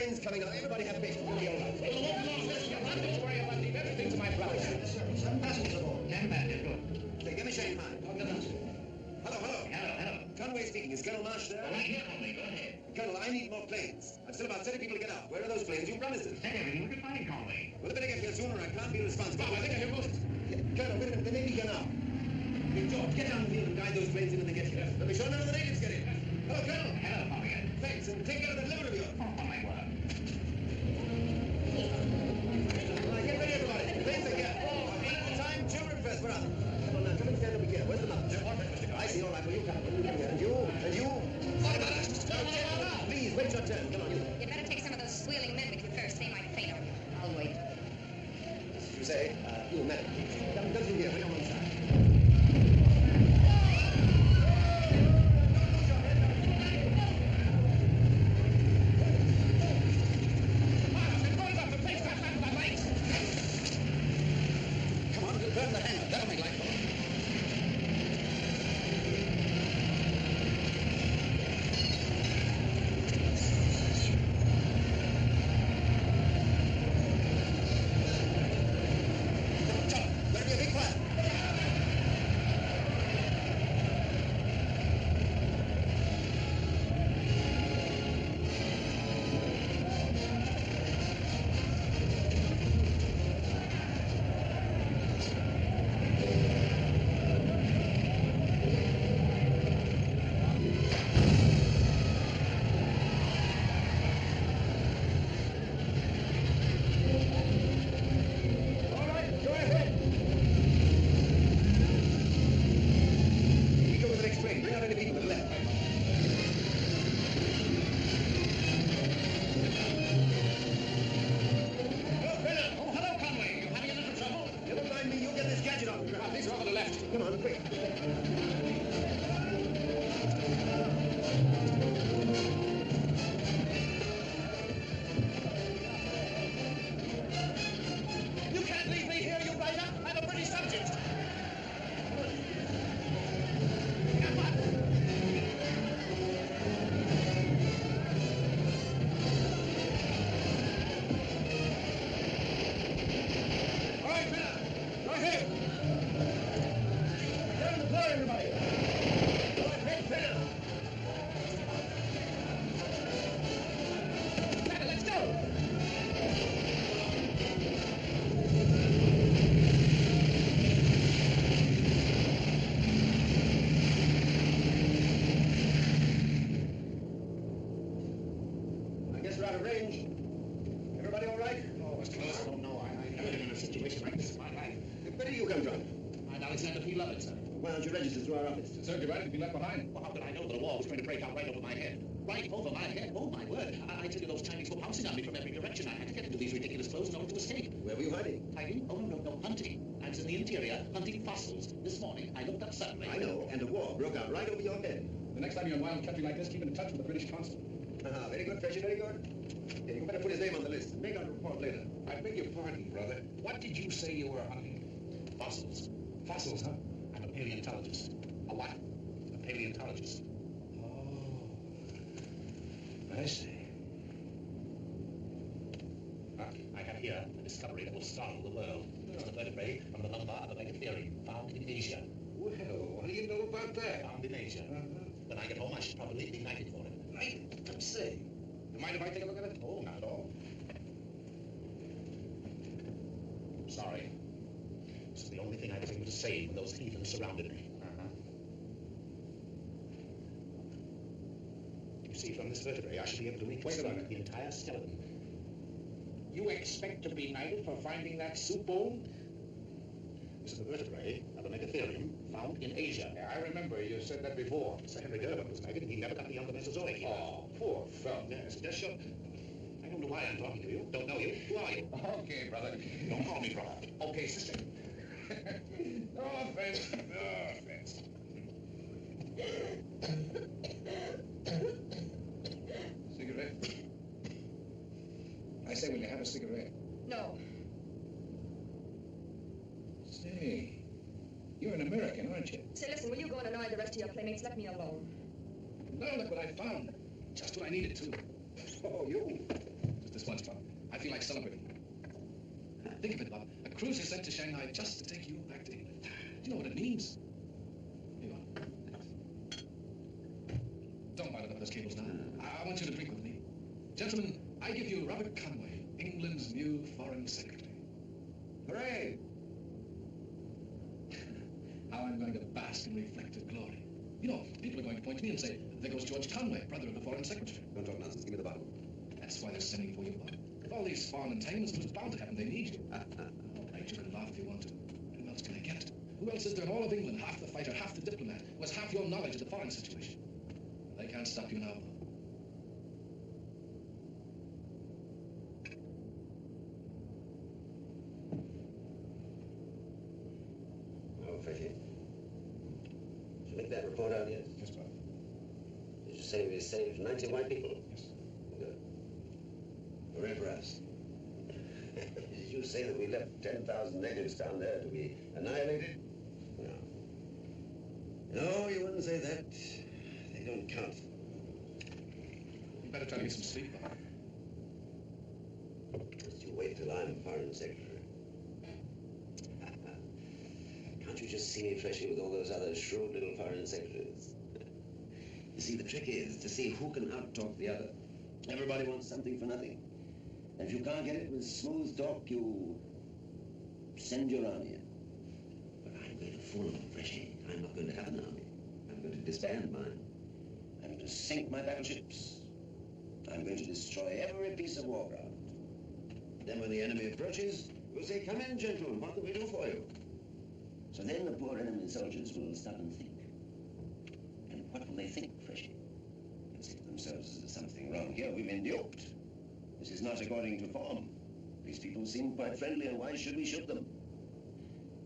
planes coming up. Everybody have patience. We'll be all right. Well, what long this come on? Don't worry about leave everything to my brothers. Yes, sir. 7 passengers aboard. 10 passengers, good. Say, give me Shanghai. Hello. Conway speaking. Is Colonel Marsh there? Right here, Conway. Go ahead. Colonel, I need more planes. I've still about 30 people to get out. Where are those planes? You promised us. Send everything we can find, Conway. Well, they better get here sooner. I can't be responsible. Oh, I think I hear most. Colonel, wait a minute. They may be here now. Hey, George, get down the field and guide those planes in when they get here. Let me show none of the natives get in. Hello, Colonel. Hello, Conway. Thanks, and take care of that liver of yours. Oh, my word. All right, get ready, everybody. Planes are here. One at a time. Children first. We're out. Come on now. Come and stand over here. Where's the mother? I see. All right. Well, you come. And you. And you. What about us? Please, wait your turn. Come on, you. You'd better take some of those squealing men with you first. They might faint on you. I'll wait. As you say, you, madam. Come through here. Bring on one side. Come on, we'll turn the hammer. That'll make life. There'll be a big fire. All right, go ahead. You go with the next train. Bring out any people that left. Oh, hello, Conway. You having a little trouble? Never mind me. You'll get this gadget off. These are over the left. Come on, quick. You can't leave me here, you writer. I'm a British subject. Come on. All right, Fenner. Go ahead. Get on the floor, everybody. Go ahead, Fenner. Let's go. I guess we're out of range. Everybody all right? Oh, it's close. Oh, no, I've never been in a situation like this in my life. Where do you come from? I'm Alexander P. Lovett, sir. Why aren't you registered through our office? Sir, you're right to be left behind. Well, how could I know that a wall was going to break out right over my head? Right over my head? Oh, my word. I tell you, those Chinese were pouncing on me from every direction. I had to get into these ridiculous clothes in order to escape. Where were you hiding? Hiding? Oh, no, hunting. I was in the interior, hunting fossils. This morning, I looked up suddenly. I know, and a war broke out right over your head. The next time you're in a wild country like this, keep in touch with the British consul. Very good, Freshy, very good. Yeah, you better put his name on the list. Make out a report later. I beg your pardon, brother. What did you say you were hunting? Fossils. Fossils, huh? I'm a paleontologist. A what? A paleontologist. Oh. I see. I have here a discovery that will startle the world. It's the vertebrae from the lumbar of a megatherium found in Asia. Well, what do you know about that? Found in Asia. When I get home, I should probably be knighted for it. Knighted? Don't say. You mind if I take a look at it? Oh, not at all. Sorry. This is the only thing I was able to save when those heathens surrounded me. You see, from this vertebrae, I should be able to reconstruct the entire skeleton. You expect to be knighted for finding that soup bone? This is the vertebrae of a megatherium found in Asia. Yeah, I remember you said that before. Sir Henry Durban was knighted and he never got beyond the Mesozoic era. Oh, poor fellow. Yes, it does show. I don't know why I'm talking to you. Don't know you. Who are you? Okay, brother. Don't call me brother. Okay, sister. No offense. No offense. Cigarette? I say, will you have a cigarette? No. Say, you're an American, aren't you? Say, listen, will you go and annoy the rest of your playmates? Let me alone. No, look what I found. Just what I needed, too. Oh, you. this once, Bob. I feel like celebrating. Think of it, Bob. A cruiser sent to Shanghai just to take you back to England. Do you know what it means? Here you are. Don't bother about those cables now. I want you to drink with me. Gentlemen, I give you Robert Conway, England's new Foreign Secretary. Hooray! How I'm going to bask in reflected glory. You know, people are going to point to me and say, there goes George Conway, brother of the Foreign Secretary. Don't talk nonsense. Give me the bottle. That's why they're sending for you, Bob. If all these foreign entanglements was bound to happen, they need you. All right, you can laugh if you want to. Who else can I get? Who else is there in all of England, half the fighter, half the diplomat, who has half your knowledge of the foreign situation? They can't stop you now, Bob. Oh, Freddy. Did you make that report out yet? Yes, Bob. Did you say we saved 90 white people? Yes. Good. Hooray for us. Did you say that we left 10,000 natives down there to be annihilated? No. No, you wouldn't say that. They don't count. You better try to get some sleep, Bob. Just you wait till I'm Foreign Secretary. Can't you just see me freshly with all those other shrewd little Foreign Secretaries? You see, the trick is to see who can out-talk the other. Everybody wants something for nothing. And if you can't get it with smooth talk, you send your army in. But I'm going to fool them, Freshy. I'm not going to have an army. I'm going to disband mine. I'm going to sink my battleships. I'm going to destroy every piece of war ground. Then when the enemy approaches, we'll say, come in, gentlemen, what can we do for you? So then the poor enemy soldiers will stop and think. And what will they think, Freshy? They'll say to themselves, there's something wrong here. We've been duped. This is not according to form. These people seem quite friendly, and why should we shoot them?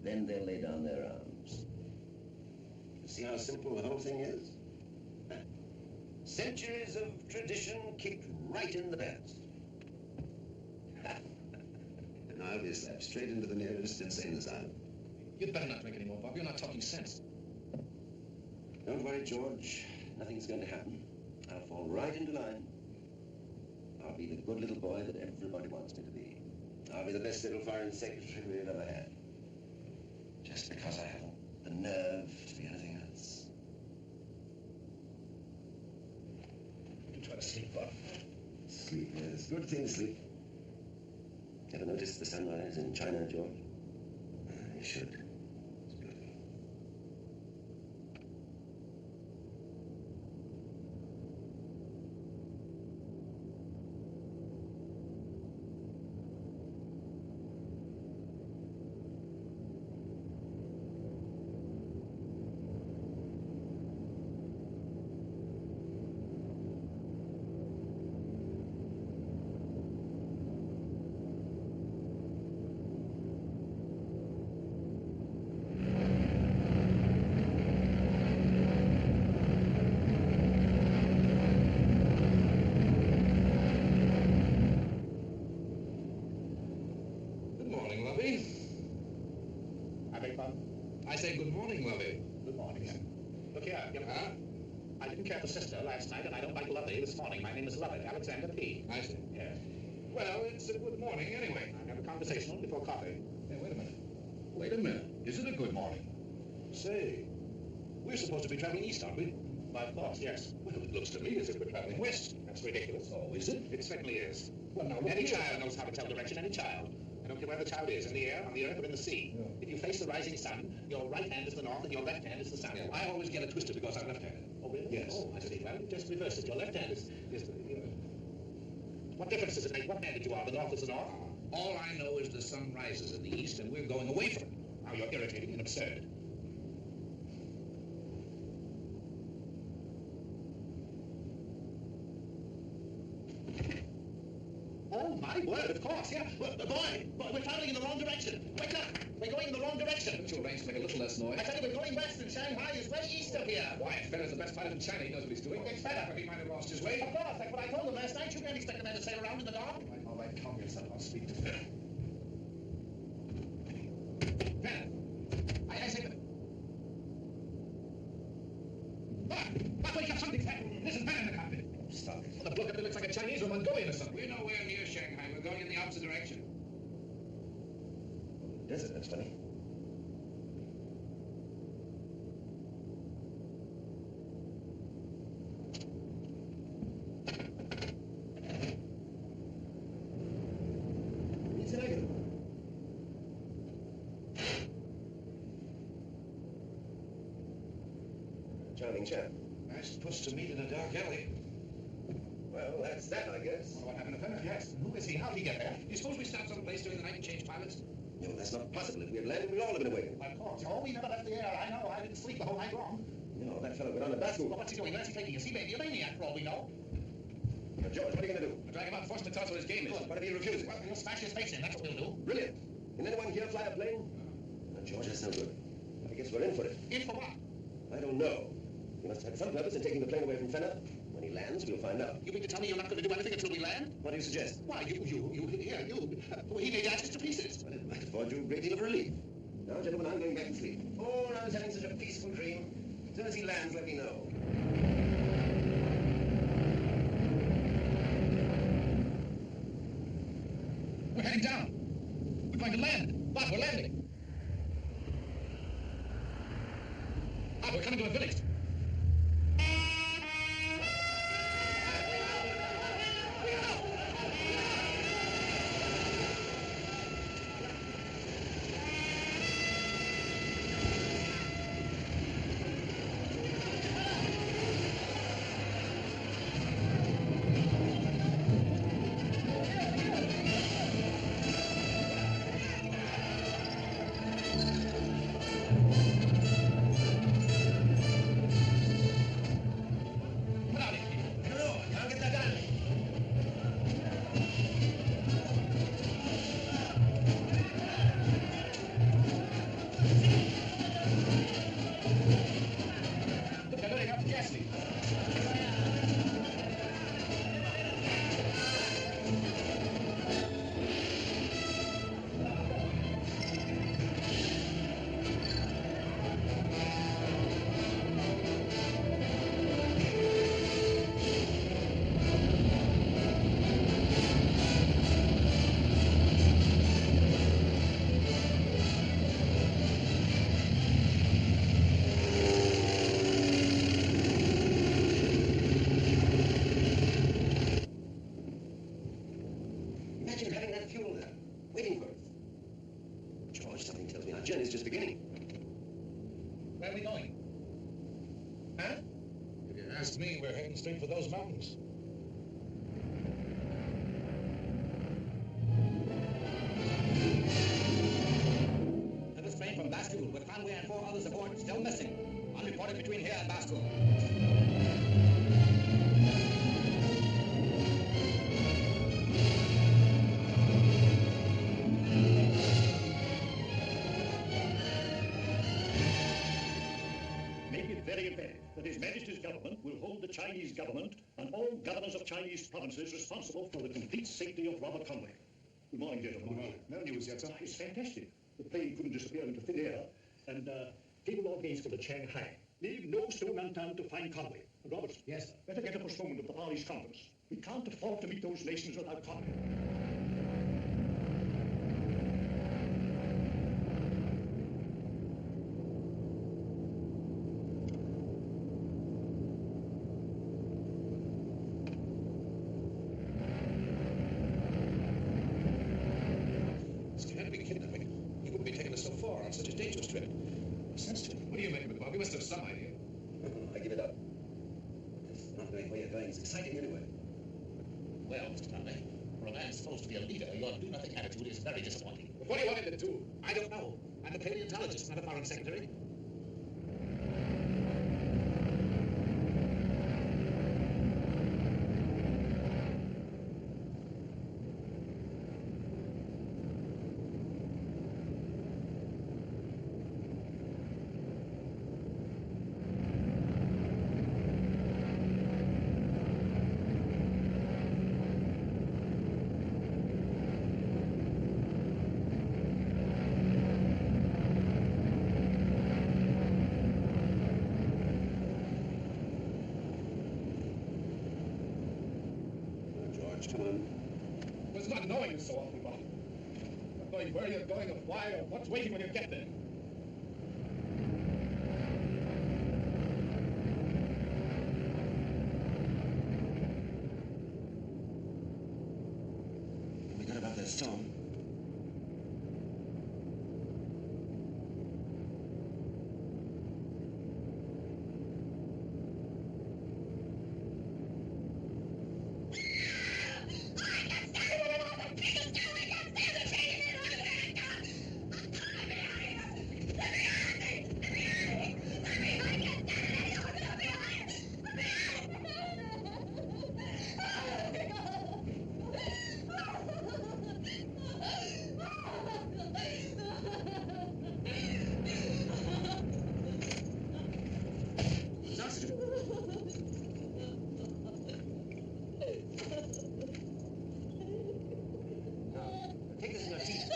Then they'll lay down their arms. You see how simple the whole thing is? Centuries of tradition kicked right in the past. And I'll be slapped straight into the nearest insane asylum. You'd better not drink anymore, Bob. You're not talking sense. Don't worry, George. Nothing's going to happen. I'll fall right into line. I'll be the good little boy that everybody wants me to be. I'll be the best little Foreign Secretary we've ever had. Just because I haven't the nerve to be anything else. You try to sleep, Bob. Sleep, yes. Good thing, sleep. Ever noticed the sunrise in China, George? You should. It's beautiful. I say good morning, Lovey. Good morning. Look here, young man. I didn't care for sister last night, and I don't like Lovey this morning. My name is Lovett, Alexander P. I see. Yes. Well, it's a good morning anyway. I have a conversation before coffee. Hey, wait a minute. Wait a minute. Is it a good morning? Say, we're supposed to be traveling east, aren't we? Why, of course, yes. Well, it looks to me as if we're traveling west. That's ridiculous. Oh, is it? It certainly is. Well, now, Any child knows how to tell direction, any child. I don't care where the child is, in the air, on the earth, or in the sea. Yeah. If you face the rising sun, your right hand is the north and your left hand is the south. Yeah, I always get it twisted because I'm left-handed. Oh, really? Yes. Oh, I see. Well, just reverse it. Your left hand is What difference does it make what hand you are? The north is the north? All I know is the sun rises in the east and we're going away from it. Now, you're irritating and absurd. Oh, my word, of course, yeah. Boy, we're traveling in the wrong direction. Wake up! We're going in the wrong direction. Don't you arrange to make a little less noise? I tell you, we're going west, and Shanghai is way east of here. Why, Fedder's the best pilot in China. He knows what he's doing. It's Fedder. But he might have lost his way. Of course, that's what I told him last night. You can't expect a man to sail around in the dark. All right, calm yourself. I'll speak to Fedder. Fedder! I say Fedder. Bob, wake up. Something's happened. Listen, Fedder in the cockpit. Stop it. Well, the look at it looks like a Chinese or Mongolian or something. We're nowhere near Shanghai. We're going in the opposite direction. Desert, that's funny. It's an egg. Charming chap. Nice puss to meet in a dark alley. Well, that's that, I guess. What happened to Fenner? Yes. Who is he? How'd he get there? Do you suppose we stopped someplace during the night and changed pilots? No, that's not possible. If we had landed, we'd all have been awake. Of course. Oh, we never left the air. I know. I didn't sleep the whole night long. No, that fellow went on to Basco. Well, what's he doing? Where's he taking us? He may be a maniac for all we know. Now, George, what are you going to do? We'll drag him out and force him to tell us what his game is. What if he refuses? Well, we'll smash his face in. That's what we'll do. Brilliant. Can anyone here fly a plane? Now, George, that's no good. I guess we're in for it. In for what? I don't know. He must have had some purpose in taking the plane away from Fenner. When he lands, we'll find out. You mean to tell me you're not going to do anything until we land? What do you suggest? Why, you. He may dash us to pieces. Well, it might afford you a great deal of relief. Now, gentlemen, I'm going back to sleep. Oh, I was having such a peaceful dream. As soon as he lands, let me know. We're heading down. We're going to land. Bob, we're landing. Bob, we're coming to a village. Imagine having that fuel there, waiting for us. George, something tells me our journey's just beginning. Where are we going? Huh? If you ask me, we're heading straight for those mountains. This train from Bascoul with Conway and 4 others aboard still missing. Unreported between here and Bascoul. Make it very emphatic that His Majesty's government will hold the Chinese government and all governors of Chinese provinces responsible for the complete safety of Robert Conway. Good morning, gentlemen. No news yet, sir. It's fantastic. The plane couldn't disappear into thin air, and cable all gains for the Shanghai. Leave no stone unturned to find Conway. And Roberts, Yes, sir. better get a postponement of the Far East Conference. We can't afford to meet those nations without Conway. This can't be kidnapping. He wouldn't be taking us so far on such a dangerous trip. No sense to it. What do you make of it, Bob? You must have some idea. I give it up. This not knowing where you're going is exciting anyway. Well, Mr. Conway, for a man supposed to be a leader, your do-nothing attitude is very disappointing. But what do you want him to do? I don't know. I'm a paleontologist, not a foreign secretary. George, come on. Well, it's not knowing you so awfully well. Not knowing where you're going or why or what's waiting when you get there. We got about that storm. Take this in your teeth.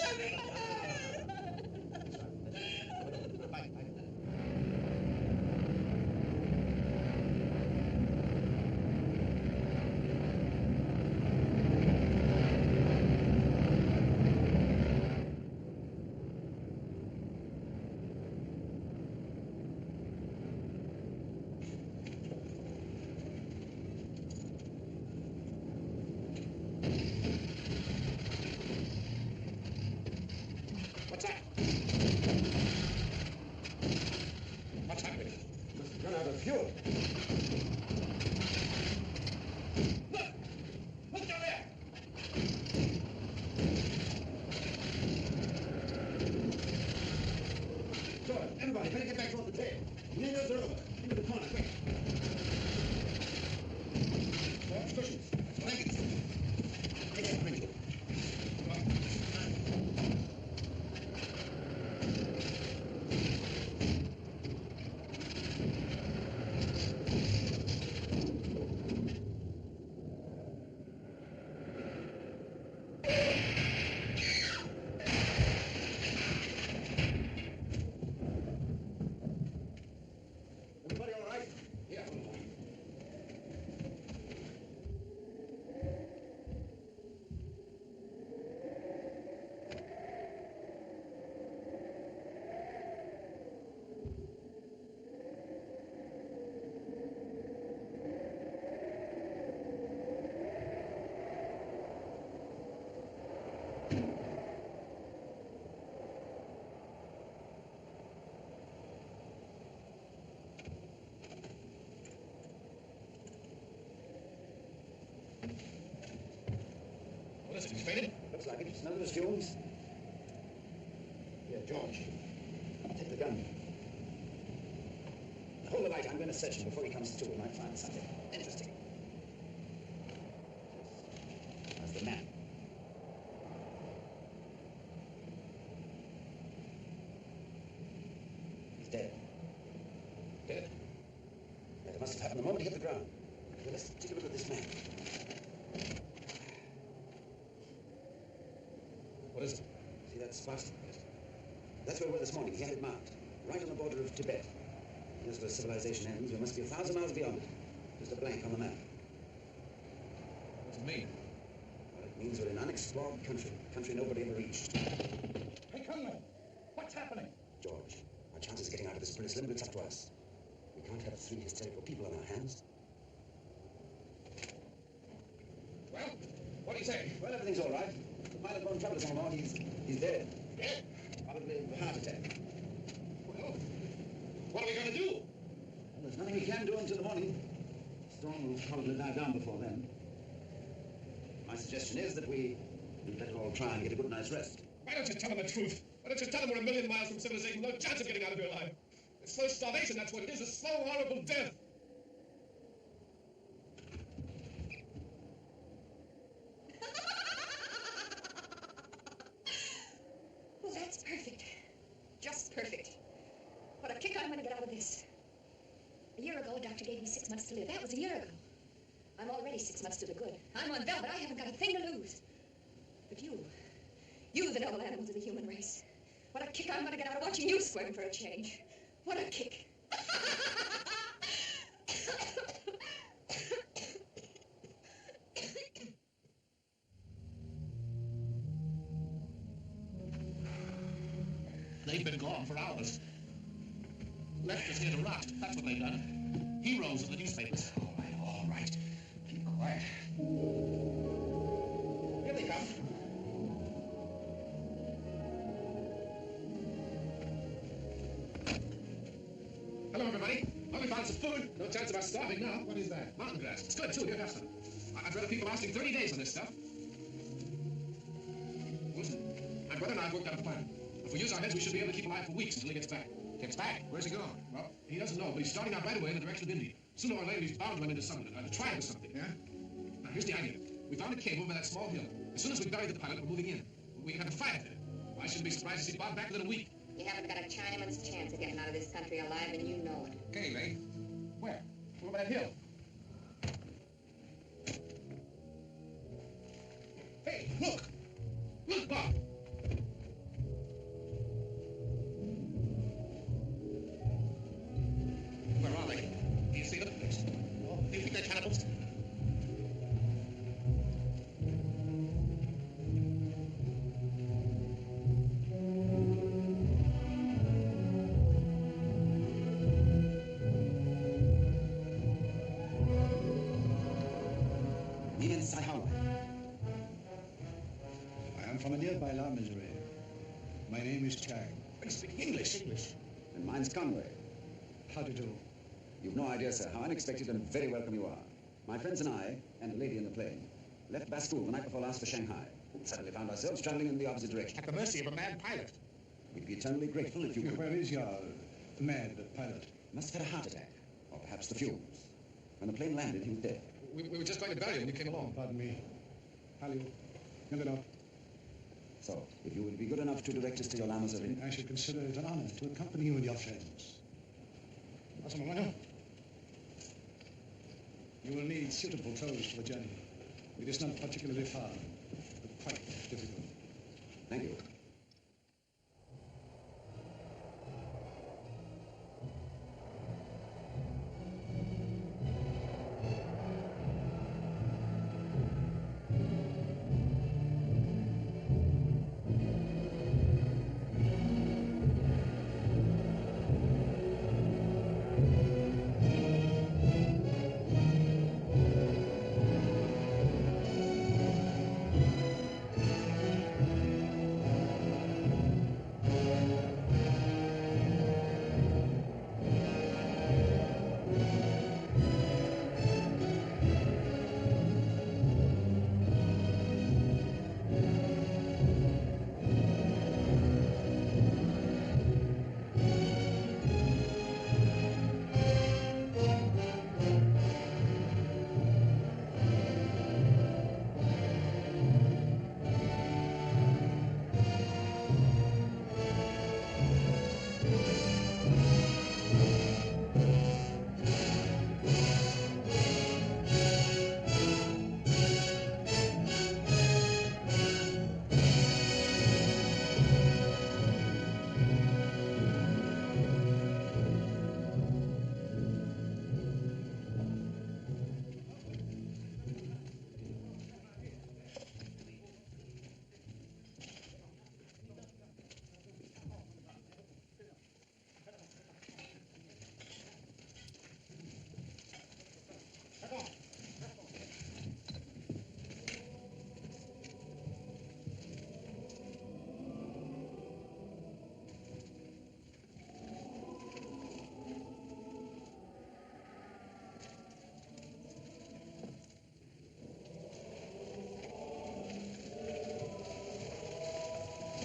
What's that? What's happening? Must have run out of fuel. Look! Look down there! George, everybody, better get back toward the tail. Windows are over. Into the corner, quick. More cushions. Blankets. Take that, Pringle. Everybody all right? Yeah. What is it? He's fainted? Looks like it. It's none of his fumes. Here, George. Take the gun. Hold the light. I'm going to search him before he comes to. We might find something interesting. That's the man. He's dead. Dead. Yeah, it must have happened the moment he hit the ground. Well, let's take a look at this man. What is it? See that spot? That's where we were this morning. He had it marked. Right on the border of Tibet. Here's where civilization ends. We must be 1,000 miles beyond it. Just a blank on the map. What's it mean? Well, it means we're in unexplored country. Country nobody ever reached. Hey, Conway! What's happening? George, our chances of getting out of this pretty slim, but it's up to us. We can't have 3 hysterical people on our hands. Well, what do you say? Well, everything's all right. The pilot won't trouble us anymore. He's dead. Dead? Probably a heart attack. Well, what are we going to do? Well, there's nothing we can do until the morning. The storm will probably die down before then. My suggestion is that we'd better all try and get a good night's rest. Why don't you tell them the truth? Why don't you tell them we're a million miles from civilization, no chance of getting out of here alive? It's slow starvation, that's what it is, a slow, horrible death. Well, that's perfect. Just perfect. What a kick I'm going to get out of this. A year ago, a doctor gave me 6 months to live. That was a year ago. I'm already 6 months to the good. I'm on velvet. I haven't got a thing to lose. But you, the noble animals of the human race. What a kick I'm going to get out of watching you squirm for a change. What a kick. They've been gone for hours. Left us here to rot. That's what they've done. Heroes of the newspapers. All right. Keep quiet. Here they come. Hello, everybody. Well, we found some food. No chance of us starving now. What is that? Mountain grass. It's good, too. Here, have some. I've read of people lasting 30 days on this stuff. Listen, my brother and I have worked out a plan. If we use our heads, we should be able to keep alive for weeks until he gets back. Gets back? Where's he going? Well, he doesn't know, but he's starting out right away in the direction of India. Sooner or later, he's bound to run into something, a tribe or something. Yeah? Now, here's the idea. We found a cave over that small hill. As soon as we bury the pilot, we're moving in. We can have a fight there. Well, I shouldn't be surprised to see Bob back within a week. You haven't got a Chinaman's chance of getting out of this country alive, and you know it. Cave, eh? Where? Over that hill. Hey, look! Look, Bob! Where are they? Do you see them? Oh, do you think they're cannibals? I am from a nearby La Misere. My name is Chang. They speak English. And mine's Conway. How do you do? You've no idea, sir, how unexpected and very welcome you are. My friends and I, and a lady in the plane, left Bastoul the night before last for Shanghai. Suddenly found ourselves traveling in the opposite direction. At the mercy of a mad pilot. We'd be eternally grateful if you could... Where is your mad pilot? Must have had a heart attack, or perhaps the fumes. When the plane landed, he was dead. We were just going to bury him when you came along. Pardon me. Hallo. Hello. So, if you would be good enough to direct us to your La Misere... I should consider it an honor to accompany you and your friends. You will need suitable clothes for the journey. It is not particularly far, but quite difficult. Thank you.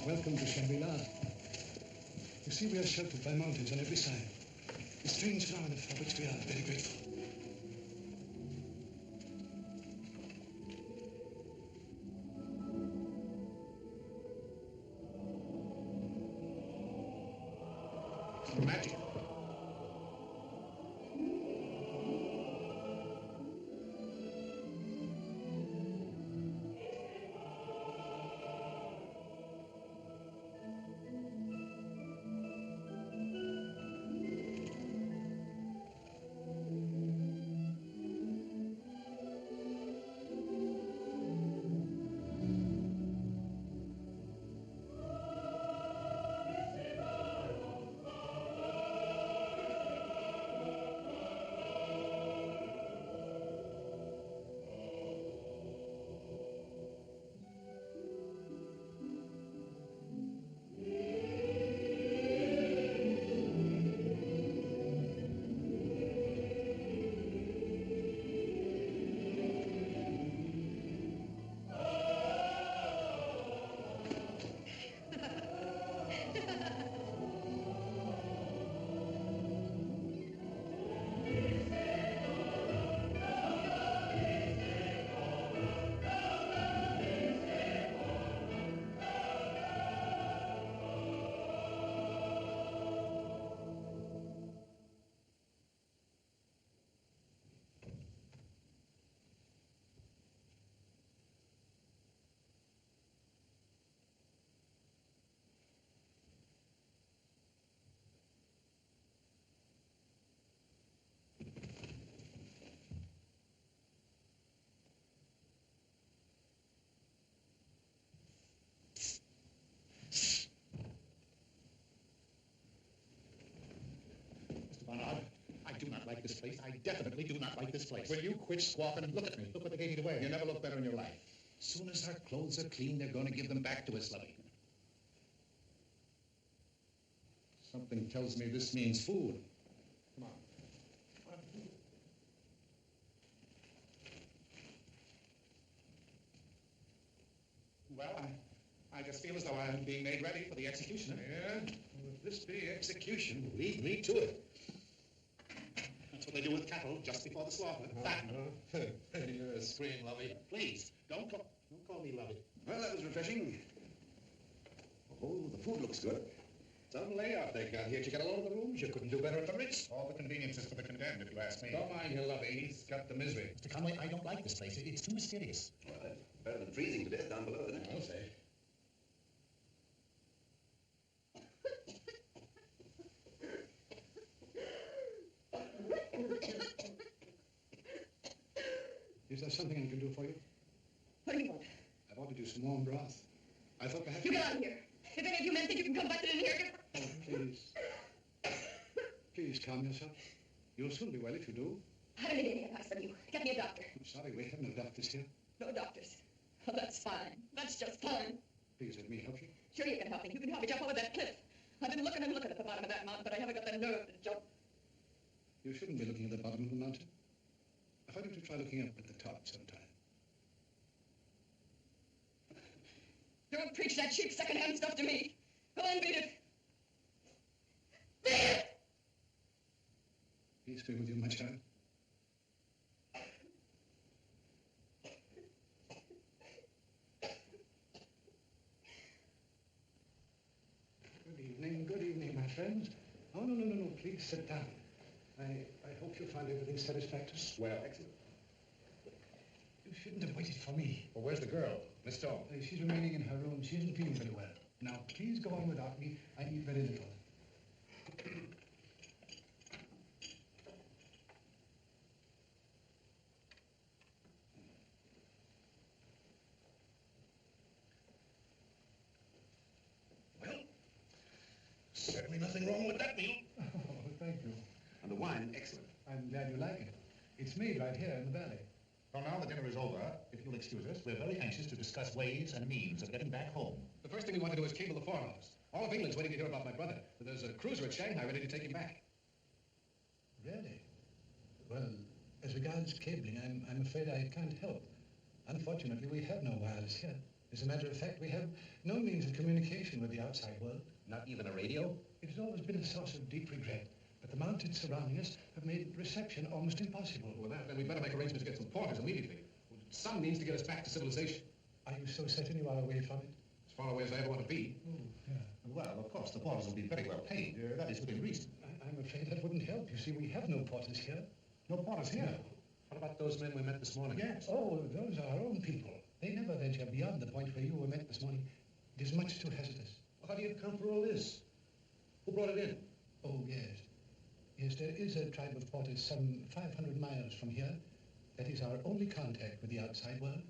Welcome to Shangri-La. You see, we are sheltered by mountains on every side. A strange phenomenon for which we are very grateful. Magic. place. I definitely do not like this place. Will you quit squawking and look at me? Look what they gave you to wear. You never looked better in your life. As soon as our clothes are clean, they're going to give them back to us, Lovey. Something tells me this means food. Come on. Well, I just feel as though I'm being made ready for the executioner. Yeah? Well, if this be execution, lead me to it. That's what they do with cattle just before the slaughter. You're a scream, Lovey. Please, don't call me Lovey. Well, that was refreshing. Oh, the food looks good. Some layout they got here. Did you get a load of the rooms? You couldn't do better at the Ritz. All the conveniences for the condemned, if you ask me. Don't mind your Lovey. He's got the misery. Mr. Conway, I don't like this place. It's too mysterious. Well, better than freezing to death down below, isn't it? I'll say. Is there something I can do for you? What do you want? I've ordered you some warm broth. I thought perhaps... You get out of here. If any of you men think you can come busting in here... Oh, please. Please calm yourself. You'll soon be well if you do. I don't need any advice from you. Get me a doctor. I'm sorry, we have no doctors here. No doctors. Oh, that's fine. That's just fine. Please let me help you. Sure you can help me. You can help me jump over that cliff. I've been looking and looking at the bottom of that mountain, but I haven't got the nerve to jump. You shouldn't be looking at the bottom of the mountain. I thought you should try looking up at the top sometime. Don't preach that cheap second-hand stuff to me. Go on, beat it. Beat it! Peace be with you, my child. Good evening, my friends. Oh, no, please sit down. I hope you'll find everything satisfactory. Well, excellent. You shouldn't have waited for me. Well, where's the girl? Miss Stone? She's remaining in her room. She isn't feeling very well. Now, please go on without me. I need very little. Certainly nothing wrong with that meal. Oh, thank you. And the wine, excellent. I'm glad you like it. It's made right here in the valley. Well, now the dinner is over, if you'll excuse us, we're very anxious to discuss ways and means of getting back home. The first thing we want to do is cable the Foreign Office. All of England's waiting to hear about my brother. There's a cruiser at Shanghai ready to take him back. Really? Well, as regards cabling, I'm afraid I can't help. Unfortunately, we have no wireless here. As a matter of fact, we have no means of communication with the outside world. Not even a radio? It has always been a source of deep regret, but the mountains surrounding us have made reception almost impossible. Well, then we'd better make arrangements to get some porters immediately. Some means to get us back to civilization. Are you so certain you are away from it? As far away as I ever want to be. Oh, yeah. Well, of course, the porters will be very well paid. That is within reason. I'm afraid that wouldn't help. You see, we have no porters here. No porters here? No. What about those men we met this morning? Yes. Oh, those are our own people. They never venture beyond the point where you were met this morning. It is much too hazardous. Well, how do you account for all this? Who brought it in? Oh, yes. Yes, there is a tribe of porters some 500 miles from here. That is our only contact with the outside world.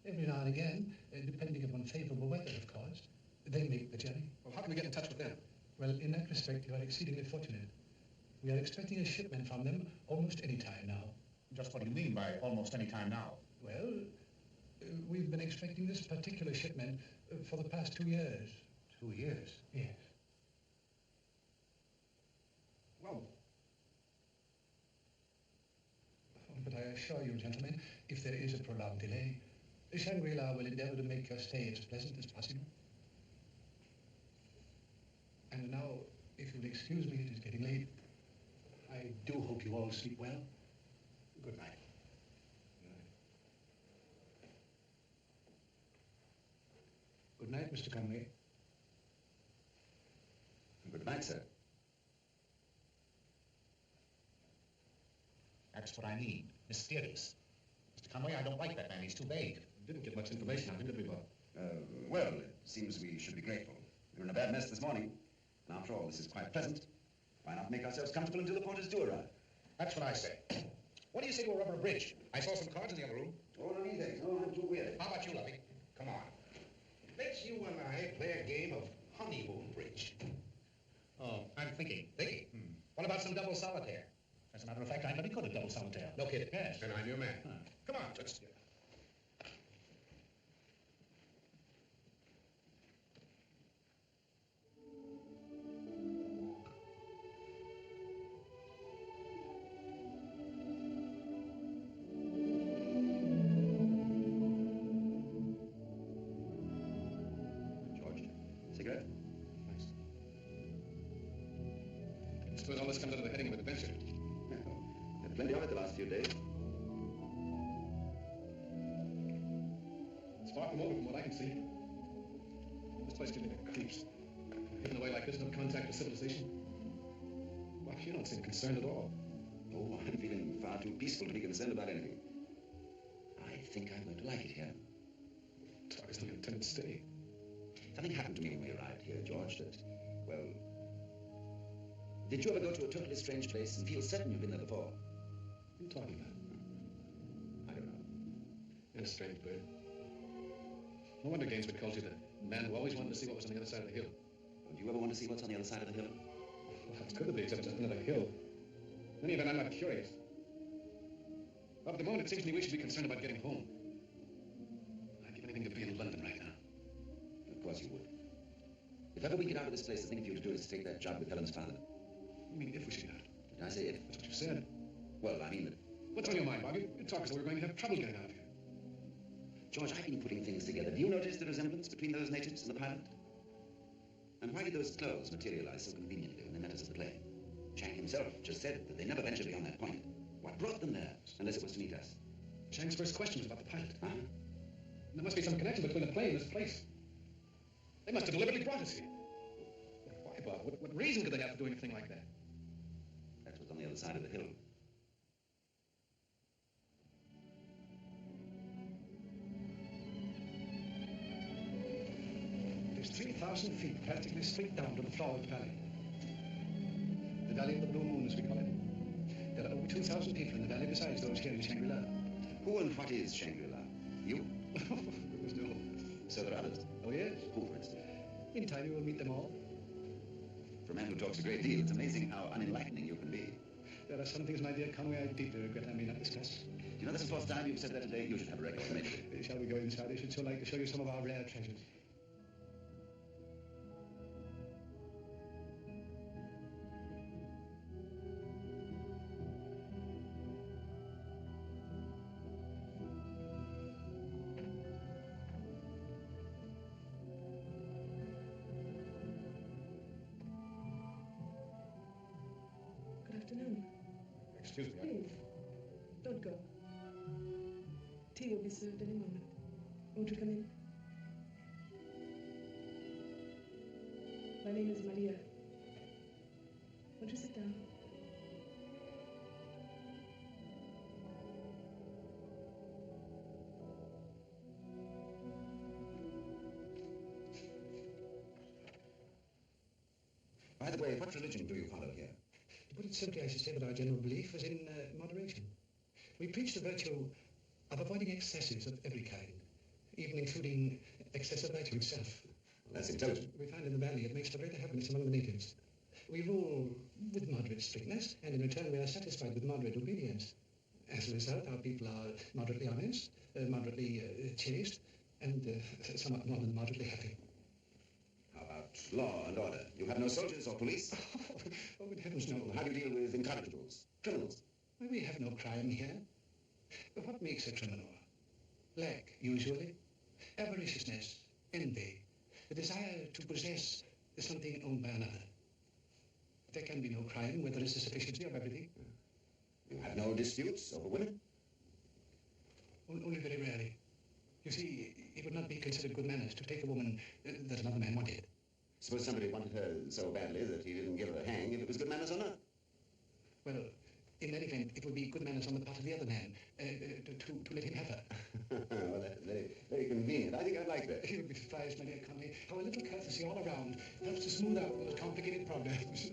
Every now and again, depending upon favorable weather, of course, they make the journey. Well, how can we get in touch with them? Well, in that respect, you are exceedingly fortunate. We are expecting a shipment from them almost any time now. Just what do you mean by almost any time now? Well, we've been expecting this particular shipment for the past 2 years. 2 years? Yes. Well, but I assure you, gentlemen, if there is a prolonged delay, Shangri-La will endeavor to make your stay as pleasant as possible. And now, if you'll excuse me, it is getting late. I do hope you all sleep well. good night. Good night, Mr. Conway. Good night, sir. That's what I need. Mysterious. Mr. Conway, I don't like that man. He's too vague. Didn't get much information on him, did we, Bob? Well, it seems we should be grateful. We were in a bad mess this morning. And after all, this is quite pleasant. Why not make ourselves comfortable until the porters do arrive? That's what I say. What do you say to a rubber bridge? I saw some cards in the other room. Oh, no need thanks. No, I'm too weird. How about you, Lovey? Come on. Let's you and I play a game of honeymoon bridge. Oh, I'm thinking. Thinking? What about some double solitaire? As a matter of fact, I'm very good at double solitaire. No kidding. Yes. Then I'm your man. Come on, let's... George, cigarette? Thanks. I suppose all this comes under the heading of adventure. Had plenty of it the last few days. It's far from over from what I can see. This place gives me the creeps. Hidden away like this, no contact with civilization. Well, you don't seem concerned at all. Oh, I'm feeling far too peaceful to be concerned about anything. I think I'm going to like it here. Talk as though you intended to stay. Something happened to me when we arrived here, George, that, well... Did you ever go to a totally strange place and feel certain you've been there before? What are you talking about? I don't know. You're a strange bird. No wonder Gainsford calls you the man who always wanted to see what was on the other side of the hill. Don't you ever want to see what's on the other side of the hill? Well, it's good to be, except it's another hill. In any event, I'm not curious. Well, at the moment, it seems to me we should be concerned about getting home. I'd give anything to be in London right now. Of course you would. If ever we get out of this place, the thing for you to do is to take that job with Helen's father. You mean if we should get out? Did I say if? That's what you said. Well, I mean that... What's on your mind, Bob? You talk as though we were going to have trouble getting out of here. George, I've been putting things together. Do you notice the resemblance between those natives and the pilot? And why did those clothes materialize so conveniently when they met us at the plane? Chang himself just said that they never ventured beyond that point. What brought them there, unless it was to meet us? Chang's first question was about the pilot. Huh? There must be some connection between the plane and this place. They must have deliberately brought us here. Why, Bob? What reason could they have for doing a thing like that? That's what's on the other side of the hill. It is 3,000 feet practically straight down to the floor of the valley. The Valley of the Blue Moon, as we call it. There are over 2,000 people in the valley besides those here in Shangri-La. Who and what is Shangri-La? You? Goodness, no. So there are others. Oh, yes? Who, for instance? In time you will meet them all. For a man who talks a great deal, it's amazing how unenlightening you can be. There are some things, my dear Conway, I deeply regret I may not discuss. Do you know this is the fourth time you've said that today? You should have a record of it. Shall we go inside? I should so like to show you some of our rare treasures. Good afternoon. Excuse me. Please, don't go. Tea will be served any moment. Won't you come in? My name is Maria. Won't you sit down? By the way, what religion do you follow here? To put it simply, I should say that our general belief is in moderation. We preach the virtue of avoiding excesses of every kind, even including excessive virtue itself. Well, that's intelligent. We find in the valley it makes for greater happiness among the natives. We rule with moderate strictness, and in return we are satisfied with moderate obedience. As a result, our people are moderately honest, moderately chaste, and somewhat more than moderately happy. How about law and order? You have no soldiers or police? Oh, good heavens, no. How do you deal with incorrigibles, criminals? Well, we have no crime here. But what makes a criminal? Lack, usually. Avariciousness, envy, the desire to possess something owned by another. There can be no crime where there is a sufficiency of everything. You have no disputes over women? Only very rarely. You see, it would not be considered good manners to take a woman that another man wanted. Suppose somebody wanted her so badly that he didn't give her a hang, if it was good manners or not? Well, in that event, it would be good manners on the part of the other man to let him have her. Well, that's very, very convenient. I think I'd like that. You'll be surprised, my dear Conway, how a little courtesy all around helps to smooth out those complicated problems.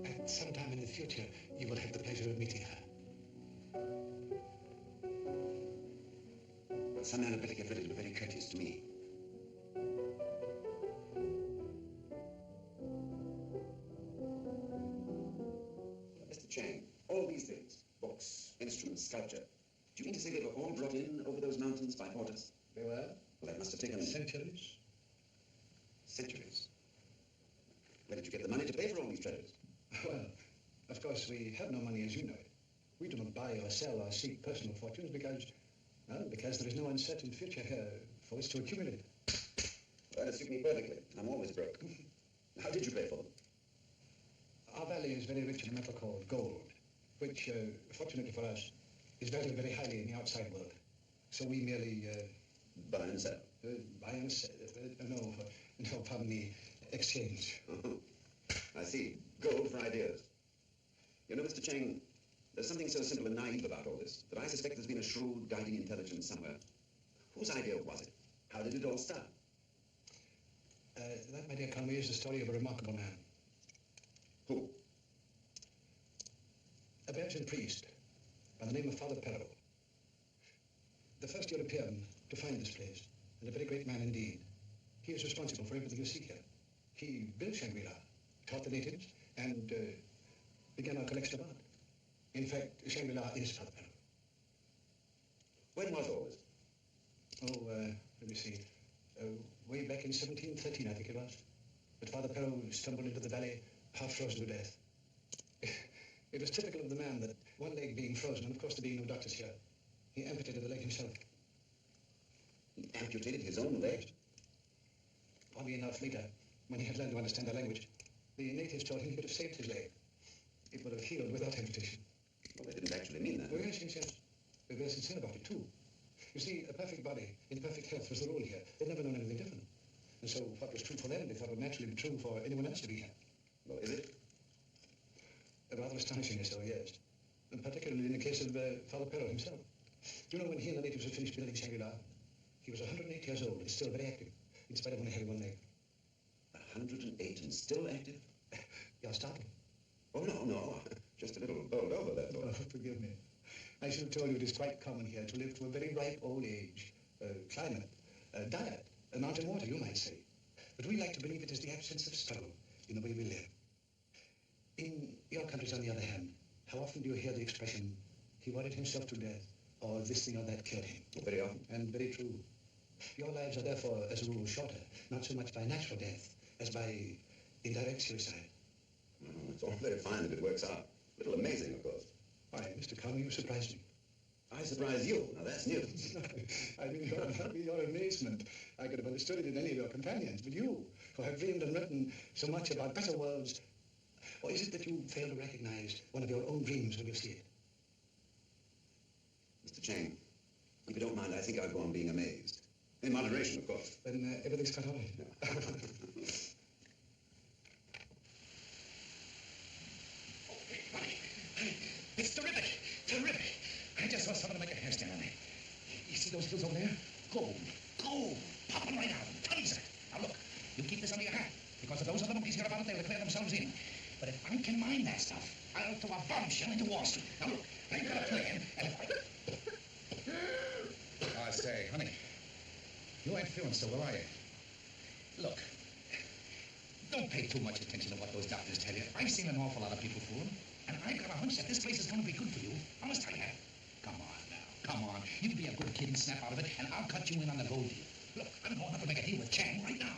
At some time in the future, you will have the pleasure of meeting Some man had better get ready to be very courteous to me. Mr. Chang, all these things, books, instruments, sculpture, do you mean to say they were all brought in over those mountains by porters? They were? Well, that must have taken Centuries. Centuries. Where did you get the money to pay for all these treasures? Well, of course, we have no money as you know it. We do not buy or sell or seek personal fortunes because there is no uncertain future here for us to accumulate. Well, it suits me perfectly. I'm always broke. How did you pay for them? Our valley is very rich in a metal called gold, which, fortunately for us, is valued very highly in the outside world. So we merely... buy and sell. Buy and sell. No, pardon me, exchange. I see. Gold for ideas. You know, Mr. Chang, there's something so simple and naive about all this that I suspect there's been a shrewd guiding intelligence somewhere. Whose idea was it? How did it all start? That, my dear Conway, is the story of a remarkable man. Who? A Belgian priest by the name of Father Perrault. The first European to find this place, and a very great man indeed. He is responsible for everything you see here. He built Shangri-La, taught the natives, and began our collection of art. In fact, Shangri-La is Father Perrault. When was all this? Oh, let me see. Way back in 1713, I think it was. But Father Perrault stumbled into the valley, half frozen to death. It was typical of the man that one leg being frozen, and of course there being no doctors here, he amputated the leg himself. He amputated his own leg? Oddly enough, later, when he had learned to understand our language, the natives told him he could have saved his leg. It would have healed without amputation. Well, they didn't actually mean that. Oh, yes. They were sincere about it, too. You see, a perfect body in perfect health was the rule here. They'd never known anything different. And so what was true for them, they thought would naturally be true for anyone else to be here. Well, is it? Rather astonishingly so, yes. And particularly in the case of Father Perrault himself. You know, when he and the natives had finished building Shangri-La, he was 108 years old and still very active, in spite of only having one leg. 108 and still active? You're startled. Oh, no. Just a little bowled over, that's all. Oh, forgive me. I should have told you it is quite common here to live to a very ripe old age. Climate, diet, mountain water, you might say. But we like to believe it is the absence of struggle in the way we live. In your countries, on the other hand, how often do you hear the expression, he worried himself to death, or this thing or that killed him? Very often. And very true. Your lives are therefore, as a rule, shorter, not so much by natural death as by indirect suicide. It's all very fine if it works out. A little amazing, of course. Why, Mr. Conway, you surprised me. I surprise you. Now, that's new. I mean, your amazement. I could have understood it in any of your companions, but you, who have dreamed and written so much about better worlds, or is it that you fail to recognize one of your own dreams when you see it? Mr. Chang, if you don't mind, I think I'll go on being amazed. In moderation, of course. Then everything's cut all right. It's terrific! Terrific! I just saw someone make a hairstand on me. You see those fields over there? Gold. Gold! Popping right out. Tons of it. Now look, you keep this under your hat. Because if those other monkeys hear about it, they'll declare themselves in. But if I can mine that stuff, I'll throw a bombshell into Wall Street. Now look, I've got a plan, and if I... I say, honey, you ain't feeling so well, are you? Look, don't pay too much attention to what those doctors tell you. I've seen an awful lot of people fool them. And I've got a hunch that this place is going to be good for you. I must tell you. Come on now. Come on. You be a good kid and snap out of it, and I'll cut you in on the gold deal. Look, I'm going up to make a deal with Chang right now.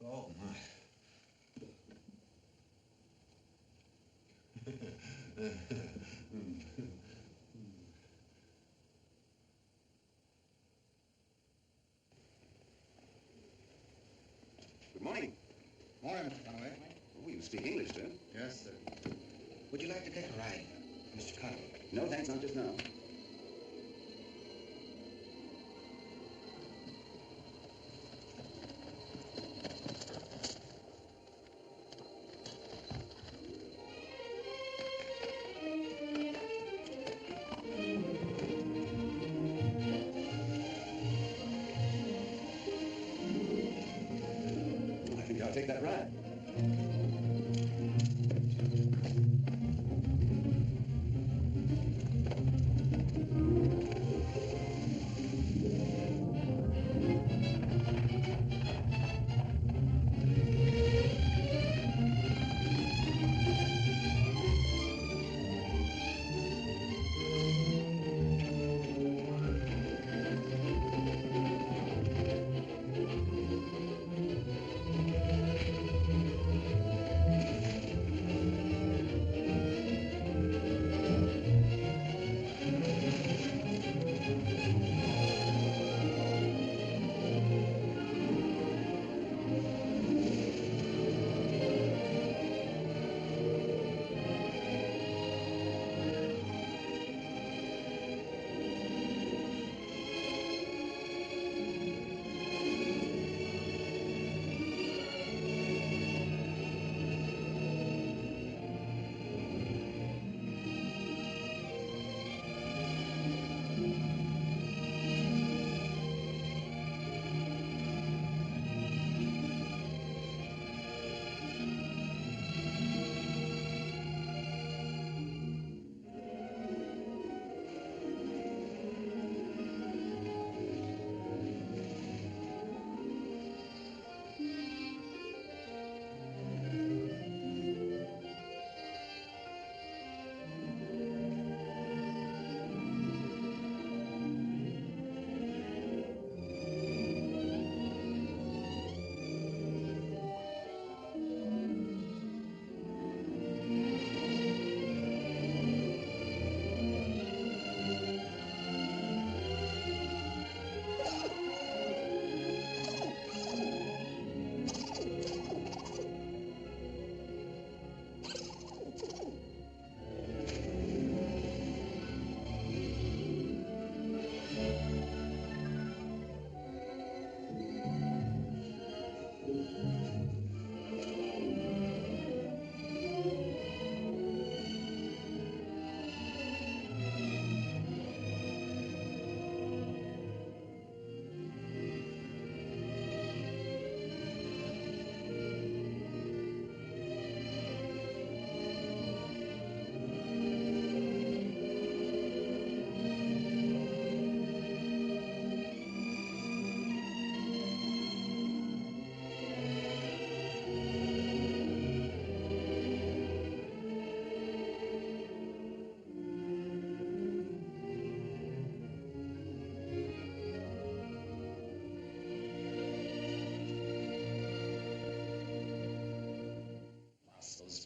Oh, my. You speak English, sir? Yes, sir. Would you like to take a ride, Mr. Carter? No, thanks, not just now. I think I'll take that ride.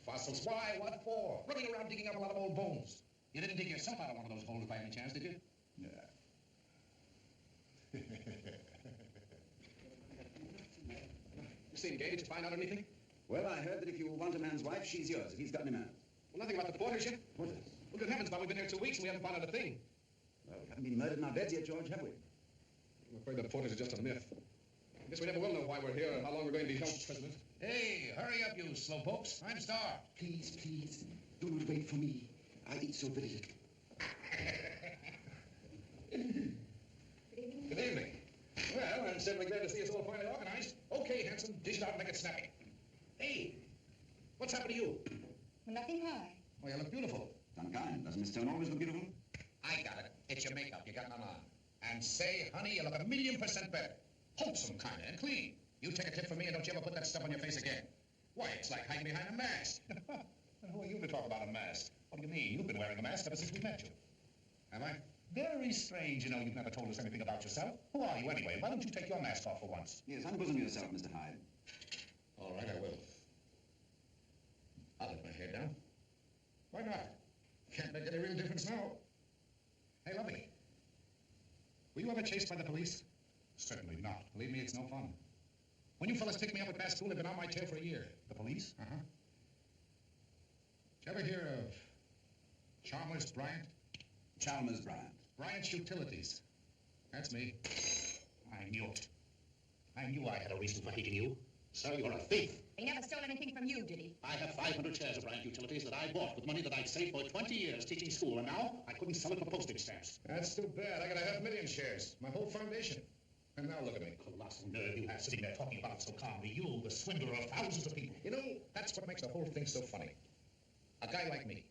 Fossils. Why? What for? Running around digging up a lot of old bones. You didn't dig yourself out of one of those holes by any chance, did you? Yeah. You seem gay. Did you find out anything? Well, I heard that if you want a man's wife, she's yours, if he's got any man. Well, nothing about the Porters yet? Porters? Well, good heavens, Bob, we've been here 2 weeks and we haven't found out a thing. Well, we haven't been murdered in our beds yet, George, have we? I'm afraid the Porters are just a myth. I guess we never will know why we're here or how long we're going to be held, President. Hey, hurry up, you slowpokes. I'm starved. Please, please, do not wait for me. I eat so very little. Good evening. Well, I'm certainly glad to see us all finally organized. Okay, Hanson, dish it out and make it snappy. Hey, what's happened to you? Nothing, why? Oh, you look beautiful. Unkind. Doesn't Miss Stone always look beautiful? I got it. It's your makeup. You got none on. And say, honey, you look 1,000,000% better. Wholesome, kind of, and clean. You take a tip from me and don't you ever put that stuff on your face again. Why, it's like hiding behind a mask. And who are you to talk about a mask? What do you mean? You've been wearing a mask ever since we met you. Have I? Very strange, you know, you've never told us anything about yourself. Who are you, anyway? Why don't you take your mask off for once? Yes, unbosom yourself, Mr. Hyde. All right, I will. I'll let my hair down. Why not? Can't make any real difference now. Hey, Lovey. Were you ever chased by the police? Certainly not. Believe me, it's no fun. When you fellas picked me up at Bascoon, I've been on my tail for a year. The police? Uh-huh. Did you ever hear of Chalmers Bryant? Chalmers Bryant. Bryant's Utilities. That's me. I knew it. I knew I had a reason for hating you. Sir, you're a thief. He never stole anything from you, did he? I have 500 shares of Bryant Utilities that I bought with money that I'd saved for 20 years teaching school, and now I couldn't sell it for postage stamps. That's too bad. I got 500,000 shares. My whole foundation. And now look at me. Colossal nerve you have sitting there talking about it so calmly. You, the swindler of thousands of people. You know, that's what makes the whole thing so funny. A guy like me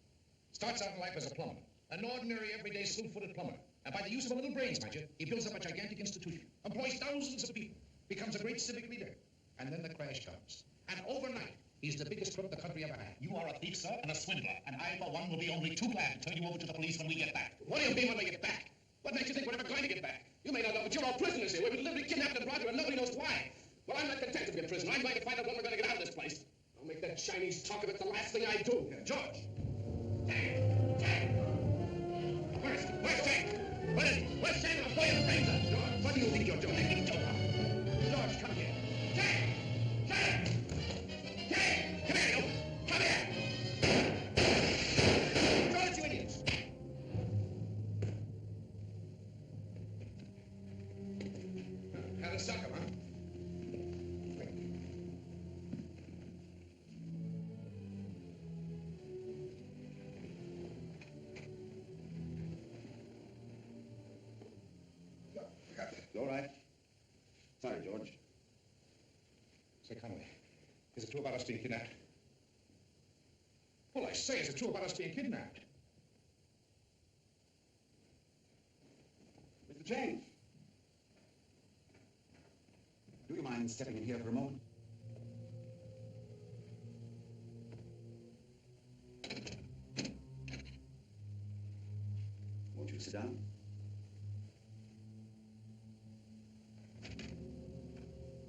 starts out in life as a plumber. An ordinary, everyday, slew-footed plumber. And by the use of a little brains, mind you, he builds up a gigantic institution, employs thousands of people, becomes a great civic leader. And then the crash comes. And overnight, he's the biggest crook the country ever had. You are a thief, sir, and a swindler. And I, for one, will be only too glad to turn you over to the police when we get back. What do you mean when we get back? What makes you think we're ever going to get back? You may not know, but you're all prisoners here. We've been literally kidnapped and brought here, and nobody knows why. Well, I'm not content to be a prisoner. I'm going to find out when we're going to get out of this place. I'll make that Chinese talk of it the last thing I do. George! Tang! Where's Tang? Where is he? Where's Tang? I'll blow your brains out. George, what do you think you're doing? You joker. George, come here. Tang! Tang! Tang! Come here, you! Come here! George, you idiots! Had a sucker, huh? You all right? Sorry, George. Say, Conway, is it true about us being kidnapped? Well, I say, is it true about us being kidnapped? Mr. Chang. Do you mind stepping in here for a moment? Won't you sit down?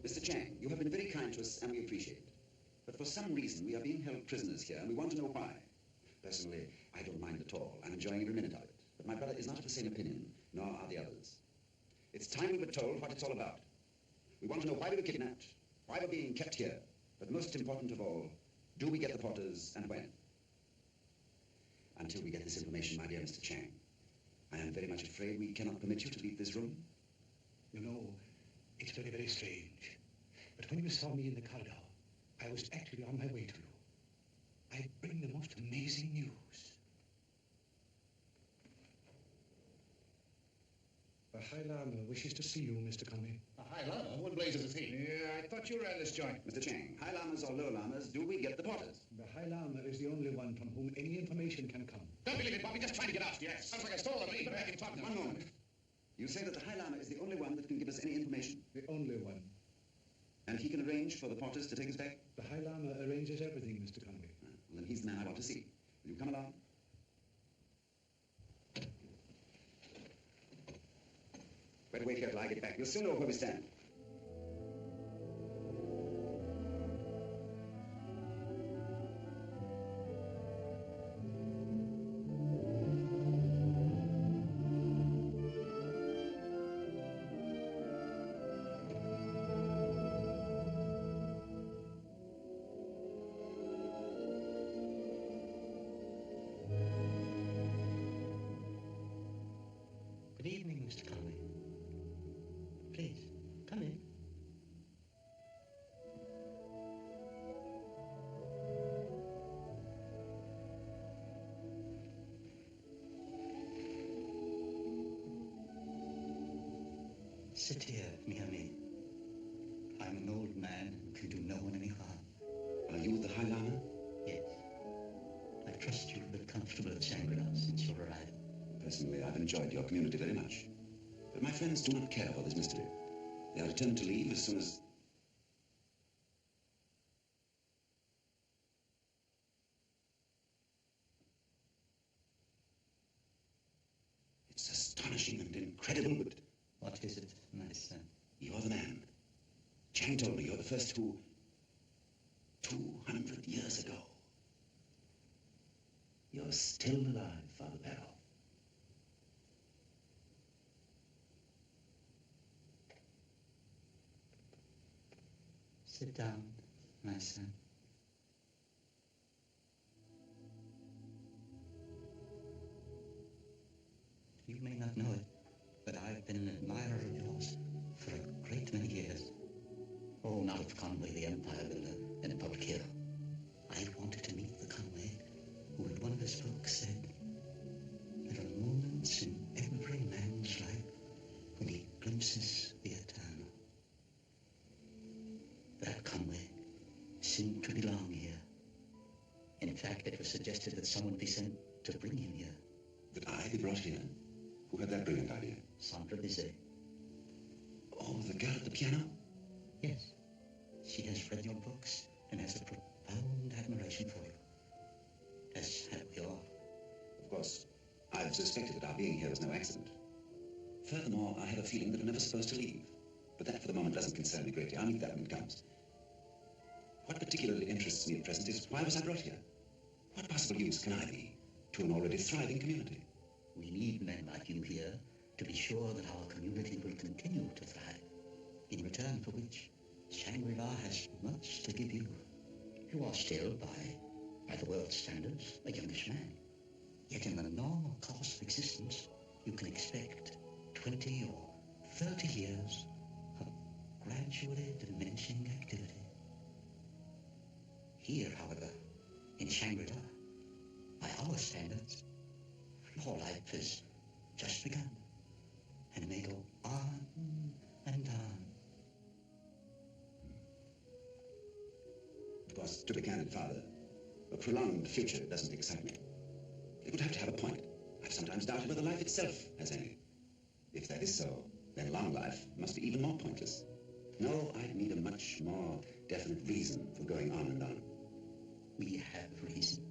Mr. Chang, you have been very kind to us, and we appreciate it. But for some reason, we are being held prisoners here, and we want to know why. Personally, I don't mind at all. I'm enjoying every minute of it. But my brother is not of the same opinion, nor are the others. It's time we were told what it's all about. We want to know why we were kidnapped, why we're being kept here, but most important of all, do we get the Potters and when? Until we get this information, my dear Mr. Chang, I am very much afraid we cannot permit you to leave this room. You know, it's very, very strange. But when you saw me in the corridor, I was actually on my way to you. I bring the most amazing news. The High Lama wishes to see you, Mr. Conway. A High Lama? What blazes is he? Yeah, I thought you ran this joint. Mr. Chang, High Lamas or Low Lamas, do we get the Potters? The High Lama is the only one from whom any information can come. Don't believe it, Bobby. Just trying to get out. Yes. Sounds like I stole it. But I can talk now. One moment. You say that the High Lama is the only one that can give us any information? The only one. And he can arrange for the Potters to take us back? The High Lama arranges everything, Mr. Conway. Well, then he's the man I want to see. Will you come along? Better wait here till I get back. You'll soon know where we stand. Good evening, Mr. Conway. Please, come in. Sit here near me. I'm an old man who can do no one any harm. Are you the High Lama? Yes. I trust you've been comfortable at Shangri-La since your arrival. Personally, I've enjoyed your community very much. But my friends do not care for this mystery. They are determined to leave as soon as... It's astonishing and incredible, but... What is it, my son? You're the man. Chang told me you're the first who... 200 years ago. You're still alive, Father Barrow. Sit down, my son. not know it, but I've been an admirer of yours for a great many years. Oh, not of Conway the Empire Builder and a public hero. I wanted to meet the Conway who in one of his books said, there are moments in every man's life when he glimpses the eternal. That Conway seemed to belong here. In fact, it was suggested that someone be sent to bring him here. That I be brought here? Who had that brilliant idea? Sandra Bizet. Oh, the girl at the piano? Yes. She has read your books and has a profound admiration for you. As have we all. Of course, I've suspected that our being here was no accident. Furthermore, I have a feeling that we're never supposed to leave. But that, for the moment, doesn't concern me greatly. I'll meet that when it comes. What particularly interests me at present is why was I brought here? What possible use can I be to an already thriving community? We need men like you here to be sure that our community will continue to thrive, in return for which Shangri-La has much to give you. You are still, by the world's standards, a youngish man. Yet in the normal course of existence, you can expect 20 or 30 years of gradually diminishing activity. Here, however, in Shangri-La, by our standards, your life has just begun and may go on and on. Of course, to be candid, Father, a prolonged future doesn't excite me. It would have to have a point. I've sometimes doubted whether life itself has any. If that is so, then long life must be even more pointless. No, I need a much more definite reason for going on and on. We have reason.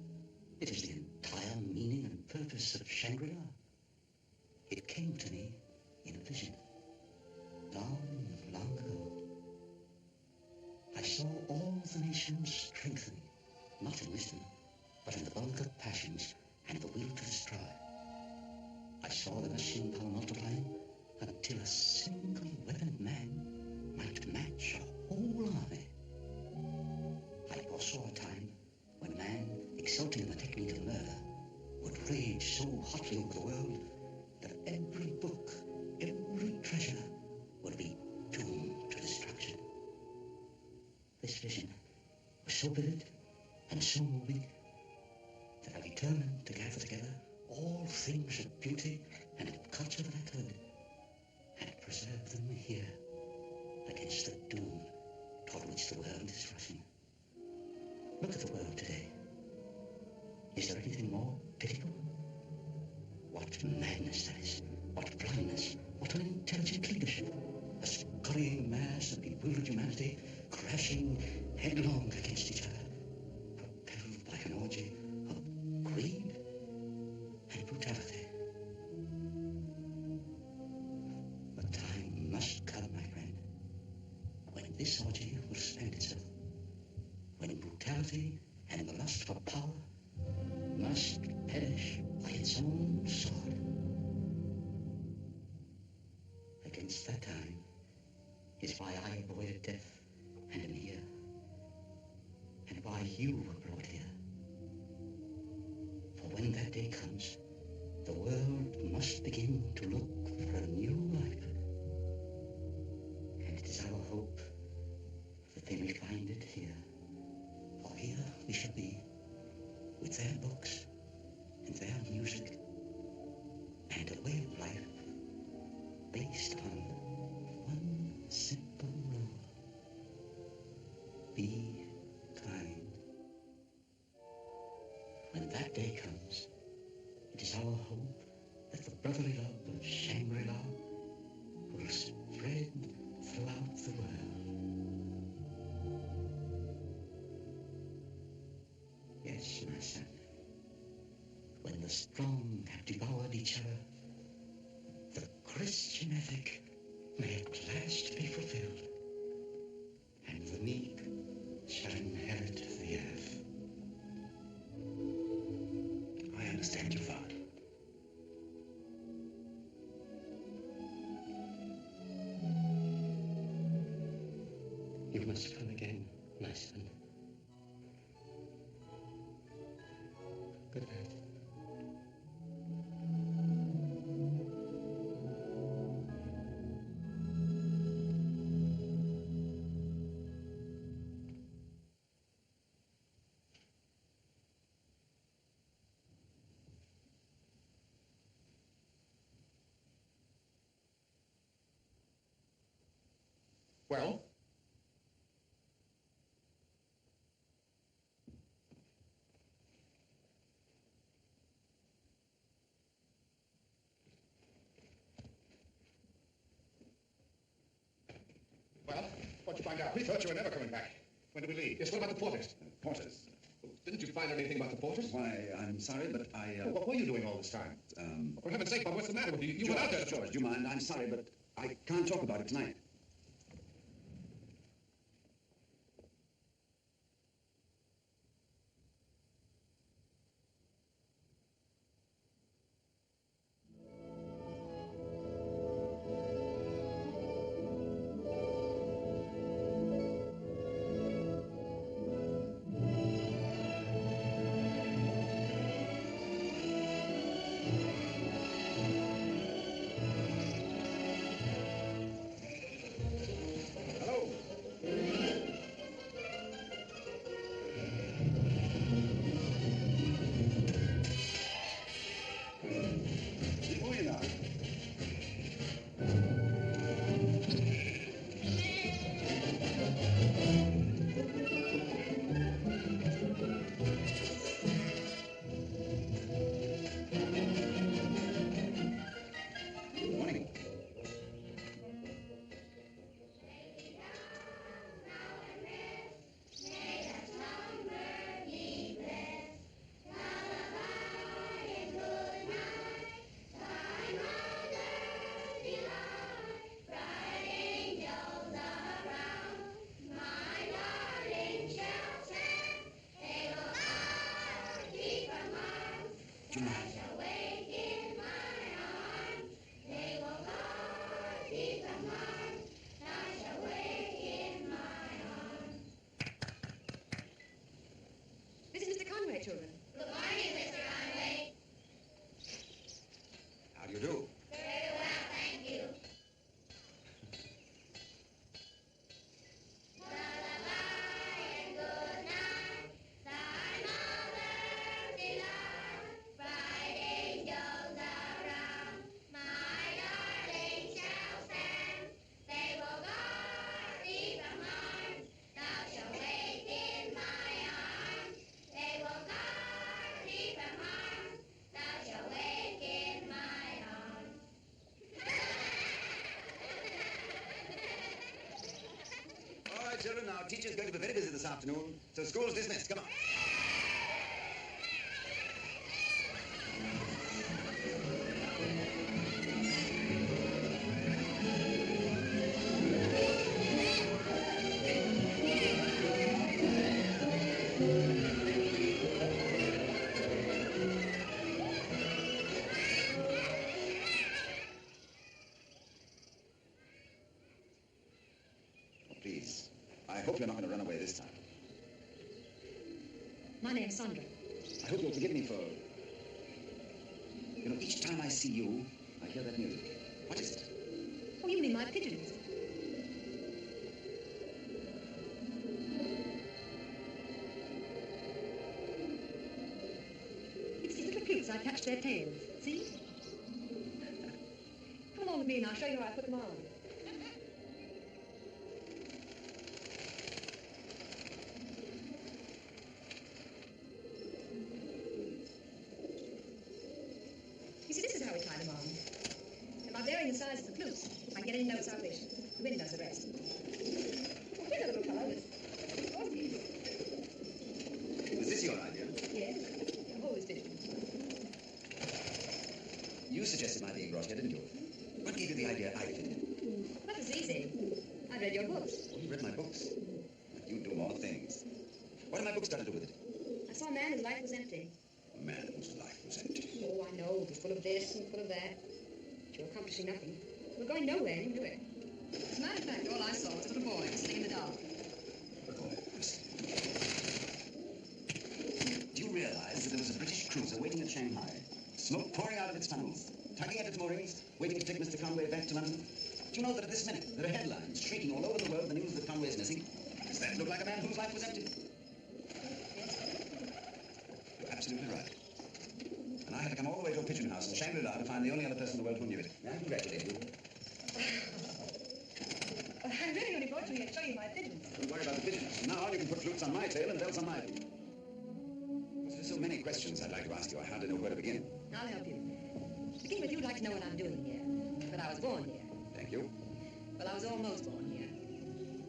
It is the entire meaning and purpose of Shangri-La. It came to me in a vision, long, long ago. I saw all the nations strengthening, not in wisdom, but in the vulgar passions and the will to destroy. I saw the machine power multiplying until a single weaponed man might match a whole army. I foresaw a time when man, exulting in the technique of murder, would rage so hotly over the world that every book, every treasure would be doomed to destruction. This vision was so vivid and so moving that I determined to gather together all things of beauty and of culture that I could and preserve them here against the doom toward which the world is rushing. Look at the world today. Is there anything more pitiful? What madness that is. What blindness. What unintelligent leadership. A scurrying mass of bewildered humanity crashing headlong against each other, propelled by an orgy of greed and brutality. A time must come, my friend, when this orgy will spend itself, when brutality and the lust for power must perish by its own sword. Against that time is why I avoided death and am here, and why you were brought here. For when that day comes, the world must begin to look for a new life. And it is our hope that they may find it here. For here we shall be, with their books and their music, and a way of life based on one simple rule. Be kind. When that day comes, it is our hope that the brotherly love of Shangri-La will spread throughout the world. Yes, my son. When the strong have devoured each other, the Christian ethic may at last be fulfilled, and the meek shall inherit the earth. I understand you, Father. You must come again, my son. Good night. Well? Well, what'd you find out? We thought you were never coming back. When did we leave? Yes, what about the porters? Porters? Didn't you find out anything about the porters? Why, I'm sorry, but I... What were you doing all this time? For heaven's sake, Bob, what's the matter with you? You went out there, George, do you mind? I'm sorry, but I can't talk about it tonight. This is Mr. Conway, children. Good morning, Mr. Conway. How do you do? Very well, thank you. Lullaby and good night, thy mother's delight. Bright angels around, my darling shall stand. They will guard thee from harm. Thou shalt wake in my arms. They will guard thee from harm. Thou shalt wake in my arms. All right, children, our teacher's going to be very busy this afternoon, so school's dismissed. Come on. Please, I hope you're not going to run away this time. My name's Sandra. I hope you'll forgive me for... You know, each time I see you, I hear that music. What is it? Oh, you mean my pigeons? It's the little flutes I catch their tails. See? Come along with me and I'll show you how I put them on. You see, this is how we tie them on. And by varying the size of the flutes, I get any notes I wish. The wind does the rest. Oh, here's a little fellow that's Orpheus. Was this your idea? Yes, I've always did it. You suggested my being brought here, didn't you? What gave you the idea I did? That was easy. I read your books. Oh, you read my books. You do more things. What have my books got to do with it? I saw a man whose life was empty. A man whose life was empty. Oh, I know. It was full of this and full of that. But you're accomplishing nothing. We're going nowhere, and you do it. As a matter of fact, all I saw was a little boy sitting in the dark. Do you realize that there was a British cruiser waiting at Shanghai, smoke pouring out of its tunnels, tugging at its moorings, waiting to take Mr. Conway back to London? Do you know that at this minute there are headlines shrieking all over the world the news that Conway is missing? Does that look like a man whose life was empty? You're absolutely right. And I had to come all the way to a pigeon house in Shangri-La to find the only other person in the world who knew it. May I congratulate you? I really only brought you worrying my pigeons. Don't worry about the pigeons. From now on, you can put flutes on my tail and bells on my feet. There's so many questions I'd like to ask you. I hardly know where to begin. I'll help you. To begin with, you'd like to know what I'm doing here. But I was born here. Thank you. Well, I was almost born here.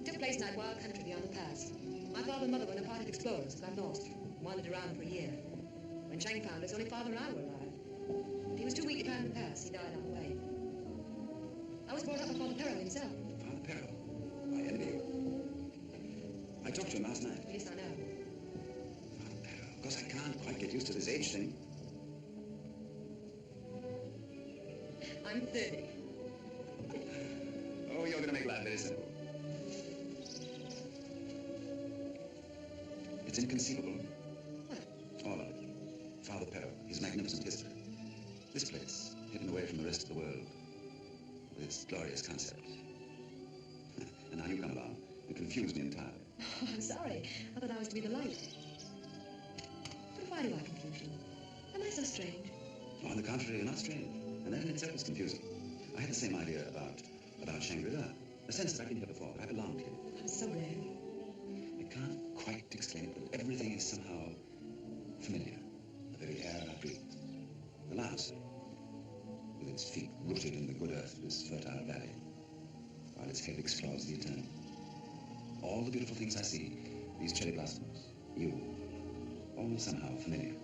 It took place in that wild country beyond the pass. My father and mother were in a party of explorers who got lost. Wandered around for a year. When Chang found us, only Father and I were alive. He was too weak to climb the pass. He died on the way. I was brought up by Father Perro himself. Father Perro. I envy you. I talked to him last night. Yes, I know. Father Perro. Of course, I can't quite get used to this age thing. I'm 30. Oh, you're going to make life very simple. It's inconceivable. What? All of it. Father Perro, his magnificent history. This place, hidden away from the rest of the world, with its glorious concept. And now you come along and confuse me entirely. Oh, I'm sorry. I thought I was to be the light. But why do I confuse you? Am I so strange? Oh, on the contrary, you're not strange. And that in itself is confusing. I had the same idea about Shangri-La. A sense that I've been here before, that I belonged here. I'm so glad. I can't quite explain it, but everything is somehow familiar. The very air I breathe. The landscape, with its feet rooted in the good earth of this fertile valley, while its head explores the eternal. All the beautiful things I see, these cherry blossoms, you, all somehow familiar.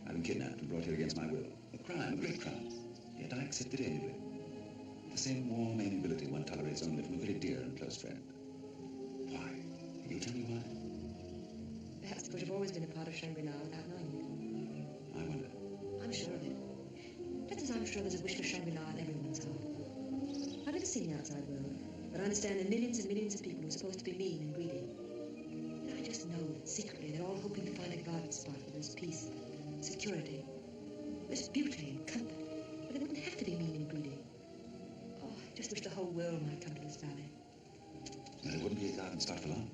I've been kidnapped and brought here against my will. A crime, a great crime. Yet I accept it anyway. With the same warm amiability one tolerates only from a very dear and close friend. Why? Can you tell me why? Perhaps because you've always been a part of Shangri-La without knowing it. I wonder. I'm sure of it. Just as I'm sure there's a wish for Shangri-La in everyone's heart. I've never seen the outside world, but I understand there are millions and millions of people who are supposed to be mean and greedy. And I just know that secretly they're all hoping to find a garden spot where there's peace, security, there's beauty and comfort, where they wouldn't have to be mean and greedy. Oh, I just wish the whole world might come to this valley. But it wouldn't be a garden spot for long.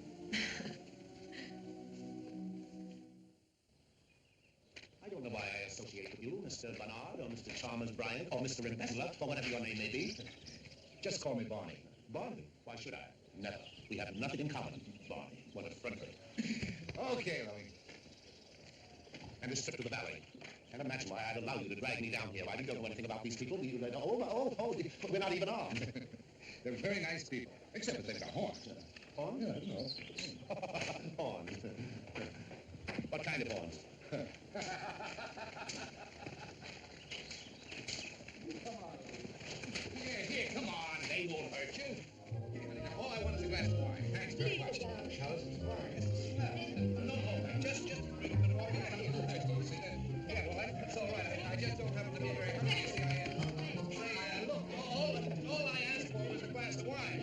I don't know why I associate with you, Mr. Bernard, or Mr. Chalmers Bryant, or Mr. Embezzler, or whatever your name may be. Just call me Barney. Barney? Why should I? Never. We have nothing in common, Barney. What a friendly. Okay, Louie. And this trip to the valley. Can't imagine why I'd allow you to drag me down here. I don't know anything about these people. We're not even armed. They're very nice people, except that they've got horns. Horns? Yeah, I know. Horns. What kind of horns? Here, come on. They won't hurt you. All I want is a glass of wine. Thanks very much. How's wine? No, just a drink. Yeah, well, that's all right. I just don't happen to be very hungry. You see, look, all I asked for was a glass of wine.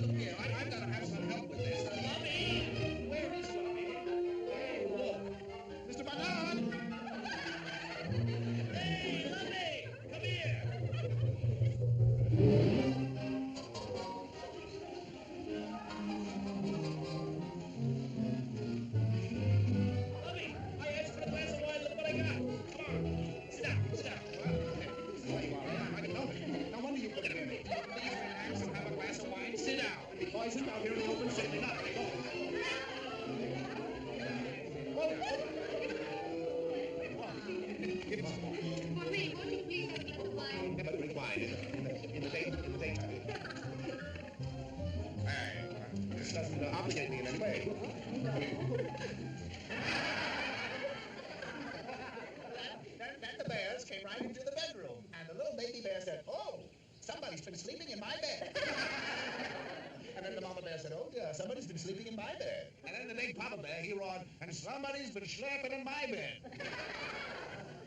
Look here, I've got to have some help with this. Lovey! Where is Lovey? Hey, look. Mr. Bernard! Hey, Lovey! Come here! Lovey, I asked for a glass of wine. Look what I got. Come on. Sit down. Well, you are. I can know it. No wonder you couldn't hear me. Please relax and have a glass of wine. Sit down. And be poisoned out here in the open. Certainly not. Give me some more. Won't you please have a glass of wine? Never drink wine in the daytime. Hey, this doesn't obligate me in any way. Then the bears came right into the bedroom, and the little baby bear said, "Oh, somebody's been sleeping in my bed." And then the mama bear said, "Oh dear, somebody's been sleeping in my bed." And then the big papa bear, he roared, "And somebody's been sleeping in my bed."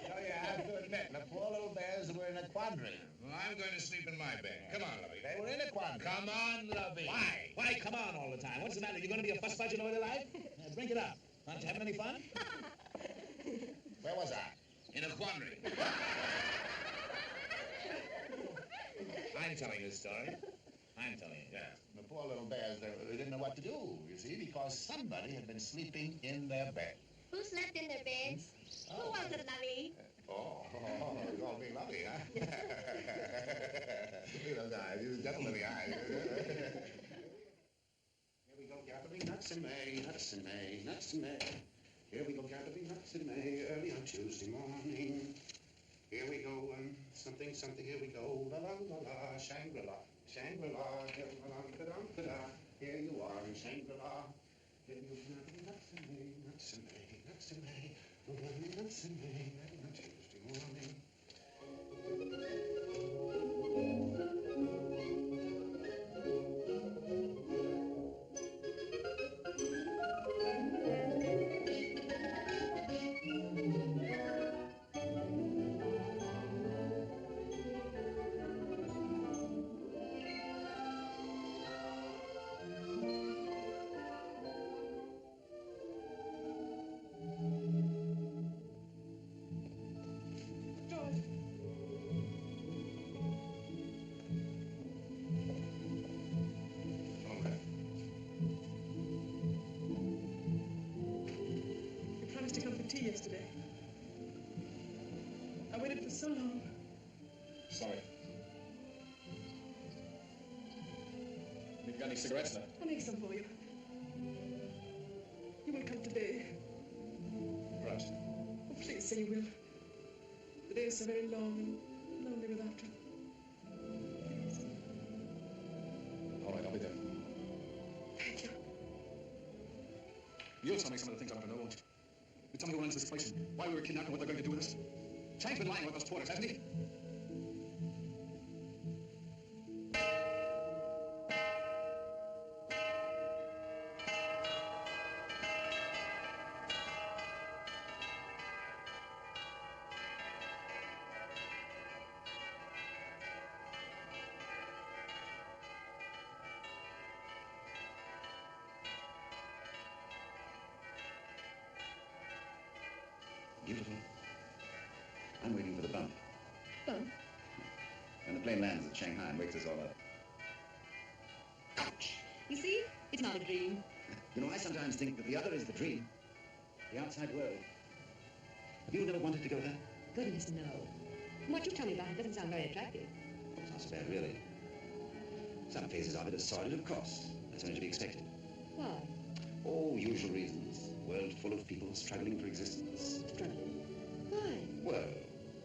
So you have to admit, the poor little bears were in a quandary. Well, I'm going to sleep in my bed. Come on, Lovey. They were in a quandary. Come on, Lovey. Why? Why come on all the time? What's the matter? You going to be a fuss budget all your life? Bring it up. Aren't you having any fun? Where was I? In a quandary. I'm telling you the story. I'm telling you. Yeah. The poor little bears, they didn't know what to do, you see, because somebody had been sleeping in their bed. Who slept in their beds? Who was it, Lovey? Oh, you all being lovely, huh? Look at those eyes, these gentlemanly eyes. nuts in May, nuts in May, nuts in May. Here we go gathering nuts in May, early on Tuesday morning. Here we go, something, something, here we go. La la la la, Shangri-La, Shangri-La, here you are in Shangri-La. Here you go gathering nuts in May, nuts in May, nuts in May. Nuts in May, early on Tuesday morning. George. You promised to come for tea yesterday. I waited for so long. Sorry. Have you got any cigarettes left? I'll make some for you. You will come today. Right. Oh, please say you will. The day is so very long and lonely without you. Please. All right, I'll be there. Thank you. You'll tell me some of the things I want to know, won't you? You tell me who runs this place and why we were kidnapped and what they're going to do with us. Chang's been lying about those porters, hasn't he? Beautiful. I'm waiting for the bump. Bump? When the plane lands at Shanghai and wakes us all up. Ouch. You see? It's not a dream. You know, I sometimes think that the other is the dream. The outside world. Have you never wanted to go there? Goodness, no. What you tell me about it doesn't sound very attractive. Oh, it's not so bad, really. Some phases of it are sordid, of course. That's only to be expected. Why? Oh, usual reasons. World full of people struggling for existence. Struggling. Why? Well,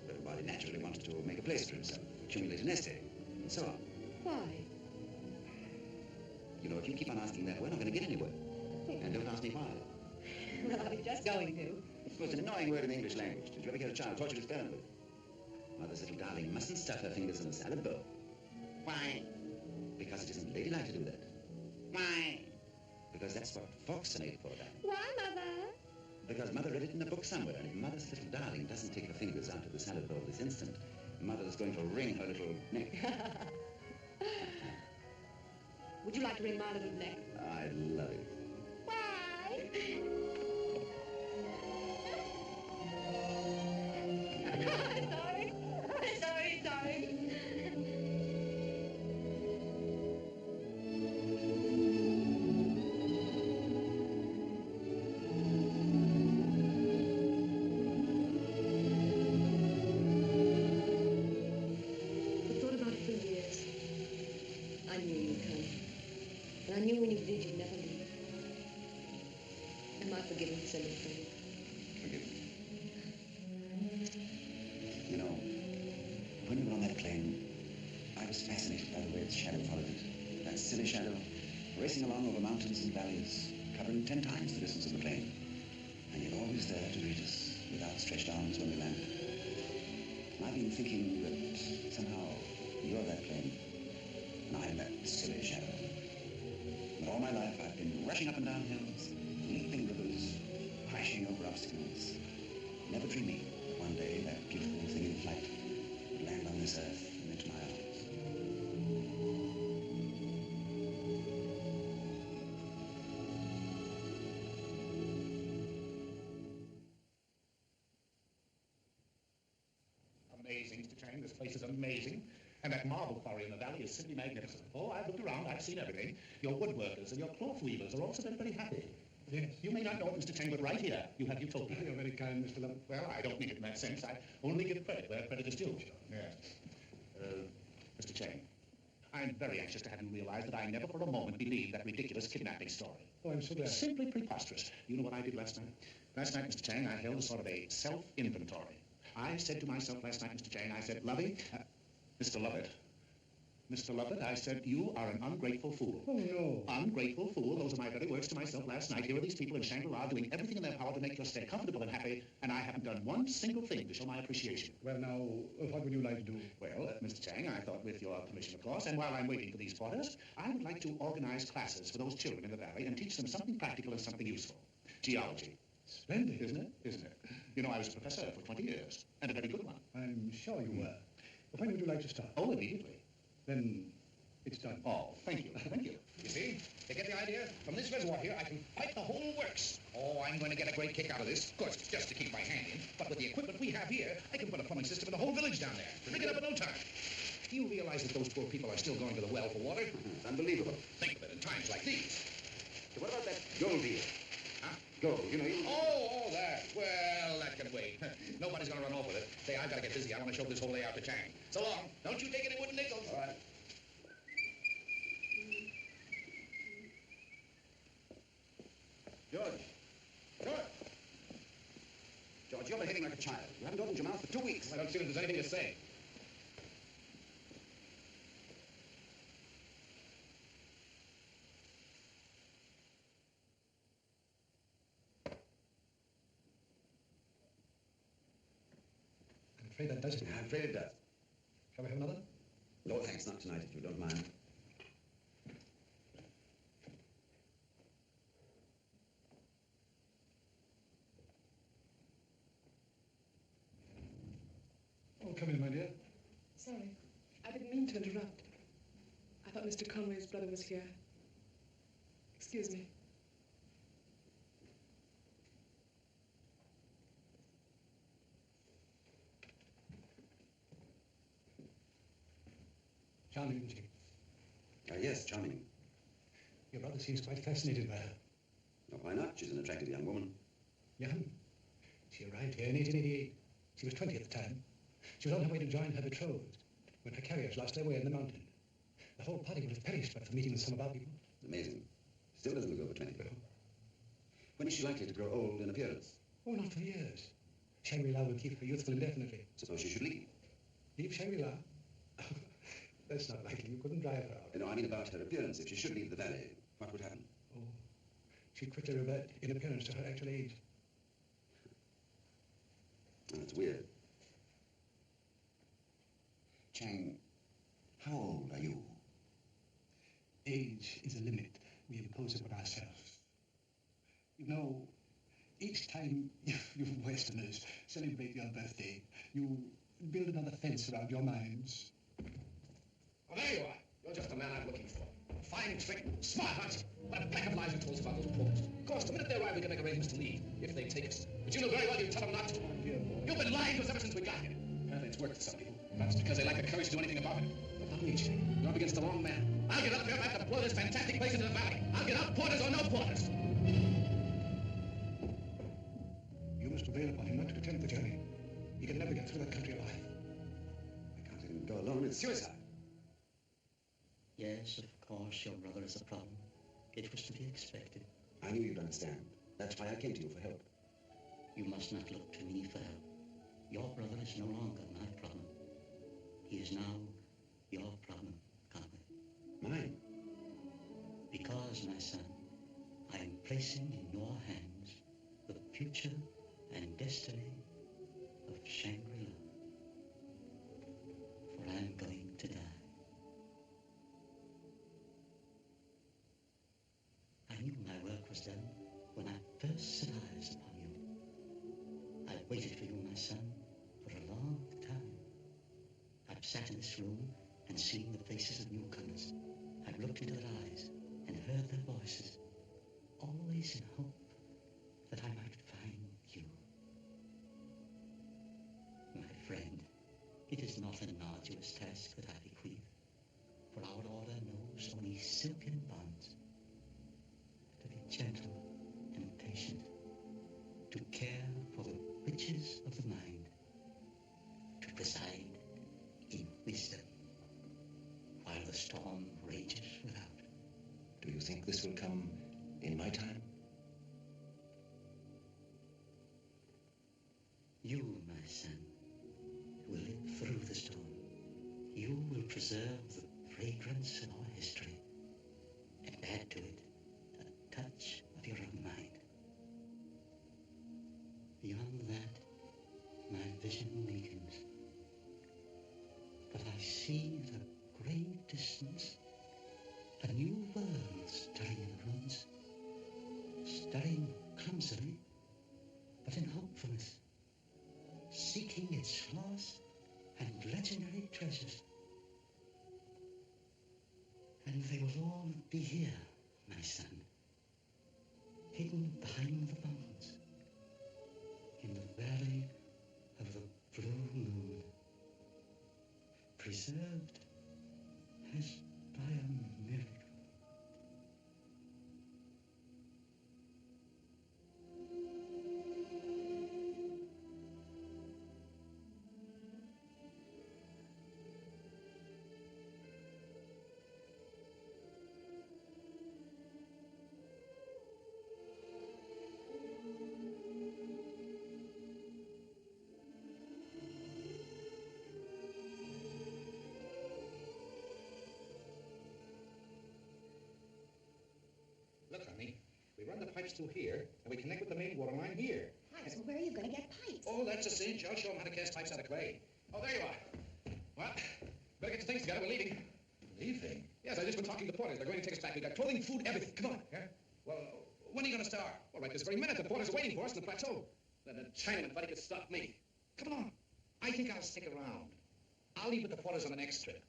everybody naturally wants to make a place for himself, accumulate a nest egg, and so on. Why? You know, if you keep on asking that, we're not going to get anywhere. And don't ask me why. Well, I was just going to. It's the most annoying word in the English language. Did you ever hear a child torture experiment with? Mother's little darling mustn't stuff her fingers in the salad bowl. Why? Because it isn't ladylike to do that. Why? Because that's what forks are made for, darling. Why, Mother? Because Mother read it in a book somewhere, and if Mother's little darling doesn't take her fingers out of the salad bowl this instant, Mother's going to wring her little neck. Would you like to wring my little neck? I love it. Why? sorry. I've thought about it for years. I knew you'd come. And I knew when you did, you'd never leave. Am I forgiven for sending for you? Forgive me. You know, when we were on that plane, I was fascinated by the way its shadow followed it. That silly shadow, racing along over mountains and valleys, covering 10 times the distance of the plane. And yet always there to greet us with outstretched arms when we landed. And I've been thinking that somehow you're that plane, and I'm that silly shadow. And all my life I've been rushing up and down hills, leaping rivers, crashing over obstacles, never dreaming that one day that beautiful thing in flight would land on this earth and into my arms. Amazing, Mr. Chang. This place is amazing. And that marble quarry in the valley is simply magnificent. Oh, I've looked around. I've seen everything. Your woodworkers and your cloth weavers are also very, very happy. Yes. You may not know it, Mr. Chang, but right here, you have utopia. You're very kind, Mr. Love. Well, I don't mean it in that sense. I only give credit where credit is due. Yes. Mr. Chang, I'm very anxious to have you realize that I never for a moment believed that ridiculous kidnapping story. Oh, I'm so glad. Simply preposterous. You know what I did last night? Last night, Mr. Chang, I held a sort of a self-inventory. I said to myself last night, Mr. Chang, I said, Lovey, Mr. Lovett, I said, you are an ungrateful fool. Oh, no. Ungrateful fool. Those are my very words to myself last night. Here are these people in Shangri-La doing everything in their power to make you stay comfortable and happy, and I haven't done one single thing to show my appreciation. Well, now, what would you like to do? Well, Mr. Chang, I thought with your permission, of course, and while I'm waiting for these porters, I would like to organize classes for those children in the valley and teach them something practical and something useful. Geology. Splendid. Isn't it? Isn't it? You know, I was a professor for 20 years, and a very good one. I'm sure you were. When would you like to start? Oh, immediately. Then it's done. Oh, thank you, thank you. You see, to get the idea, from this reservoir here, I can pipe the whole works. Oh, I'm going to get a great kick out of this. Of course, it's just to keep my hand in, but with the equipment we have here, I can put a plumbing system in the whole village down there. Rig it up in no time. Do you realize that those poor people are still going to the well for water? It's unbelievable. Think of it in times like these. So what about that gold deal? Huh? Gold, you know, you... Oh, that. Well, that can wait. Nobody's going to run off with it. Say, I've got to get busy. I want to show this whole layout to Chang. So long. Don't you take any wooden nickels. All right. George, you're behaving like a child. You haven't opened your mouth for 2 weeks. I don't see if there's anything to say. I'm afraid that does it. I'm afraid it does. Shall we have another? No, thanks, not tonight, if you don't mind. Oh, come in, my dear. Sorry. I didn't mean to interrupt. I thought Mr. Conway's brother was here. Excuse me. Charming, isn't she? Yes, charming. Your brother seems quite fascinated by her. Oh, why not? She's an attractive young woman. Young. She arrived here in 1888. She was 20 at the time. She was on her way to join her betrothed when her carriers lost their way in the mountain. The whole party would have perished but for meeting with some of our people. Amazing. Still doesn't look over 20. When is she likely to grow old in appearance? Oh, not for years. Shangri-La will keep her youthful indefinitely. Suppose she should leave. Leave Shangri-La? That's not likely. You couldn't drive her out. No, I mean about her appearance. If she should leave the valley, what would happen? Oh, she'd quickly revert in appearance to her actual age. Oh, that's weird. Chang, how old are you? Age is a limit we impose upon ourselves. You know, each time you Westerners celebrate your birthday, you build another fence around your minds. Oh, there you are. You're just the man I'm looking for. Fine trick, smart hunting. What a pack of lies you told us about those porters. Of course, the minute they arrive, we can make arrangements to leave, if they take us. But you know very well you tell them not to. You've been lying to us ever since we got here. Apparently it's worked for some people. Perhaps because they lack the courage to do anything about it. But not me, Chang. You're up against the wrong man. I'll get up there if I have to blow this fantastic place into the valley. I'll get out, porters or no porters. You must prevail upon him not to attempt the journey. He can never get through that country alive. I can't let him go alone. It's suicide. Yes, of course, your brother is a problem. It was to be expected. I knew you'd understand. That's why I came to you for help. You must not look to me for help. Your brother is no longer my problem. He is now your problem, Conway. Mine? Because, my son, I am placing in your hands the future and destiny of Shangri-La. For I am going to die. I knew my work was done when I first set eyes upon you. I've waited for you, my son, for a long time. I've sat in this room and seen the faces of newcomers. I've looked into their eyes and heard their voices, always in hope that I might find you. My friend, it is not an arduous task that I bequeath, for our order knows only silken bonds. To be gentle and patient, to care for the riches of the mind, to preside in wisdom while the storm rages without. Do you think this will come in my time. You, my son, will live through the storm. You will preserve the fragrance of our history and add to it a touch of your own mind. Beyond that, my vision weakens. But I see at a great distance a new world stirring in the ruins, stirring clumsily, but in hopefulness, seeking its lost and legendary treasures. And they will all be here, my son, hidden behind the mountains, in the valley of the blue moon, preserved as by a miracle. Look, honey, we run the pipes through here, and we connect with the main water line here. Pipes? Well, where are you going to get pipes? Oh, that's a cinch. I'll show them how to cast pipes out of clay. Oh, there you are. Well, better get your things together. We're leaving. Leaving? Yes, I just been talking to the porters. They're going to take us back. We've got clothing, food, everything. Come on. Yeah? Well, when are you going to start? All right, this very minute. The porters are waiting for us on the plateau. Then the Chinaman buddy could stop me. Come on. I think I'll stick around. I'll leave with the porters on the next trip.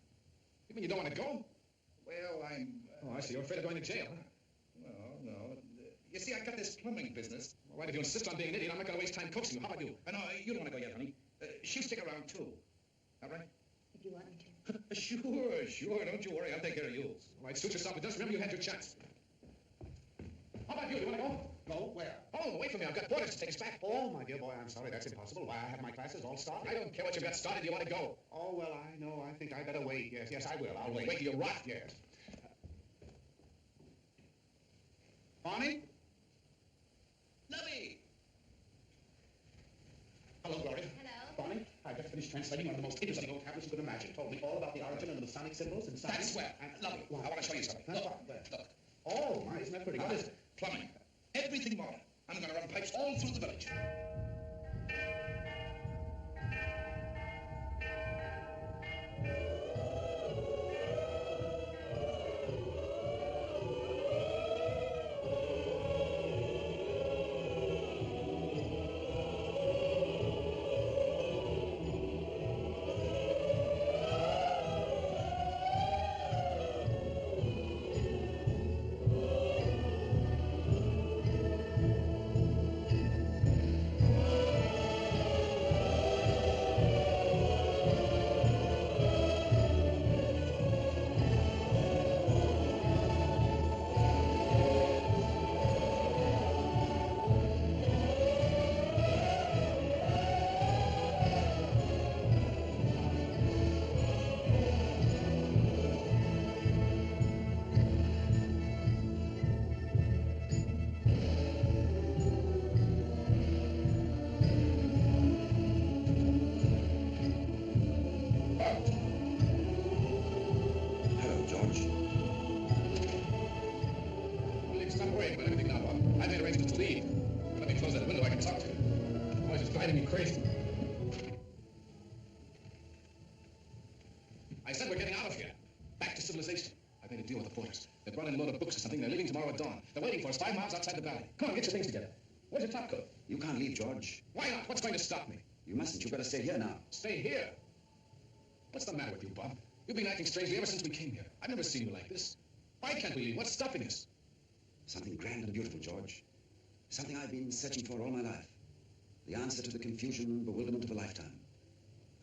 You mean you don't want to go? Well, Oh, I see. You're afraid of going to jail, huh? No. You see, I got this plumbing business. All right, if you insist on being an idiot, I'm not going to waste time coaxing you. How about you? No, you don't want to go yet, honey. She'll stick around, too. All right? If you want me to. Sure. Don't you worry. I'll take care of you. All right, suit yourself. But just remember you had your chance. How about you? You want to go? Go? Where? Oh, wait for me. I've got porters to take us back. Oh, my dear boy, I'm sorry. That's impossible. Why, I have my classes all started. I don't care what you've got started. You want to go? Oh, well, I know. I think I better wait. Yes, I will. I'll wait. Wait till you rot. Yes. Bonnie? Lovey! Hello, Gloria. Hello. Bonnie, I just finished translating one of the most interesting old tablets you could imagine. Told me all about the origin of the Masonic symbols and signs. That's swell. Lovely. Why? I want to show you something. That's Look. fine. Where? Look. Oh, my, isn't that pretty? What is it? Plumbing. Everything modern. I'm going to run pipes all through the village. Hello, George. Well, stop worrying about everything now, Bob. I made arrangements to leave. Let me close that window. I can talk to you. Otherwise, it's driving me crazy. I said we're getting out of here. Back to civilization. I've made a deal with the porters. They brought in a load of books or something. They're leaving tomorrow at dawn. They're waiting for us 5 miles outside the valley. Come on, get your things together. Where's your top coat? You can't leave, George. Why not? What's going to stop me? You mustn't. You better stay here now. Stay here. What's the matter with you, Bob? You've been acting strangely ever since we came here. I've never seen you like this. Why can't we leave? What's stopping us? Something grand and beautiful, George. Something I've been searching for all my life. The answer to the confusion and bewilderment of a lifetime.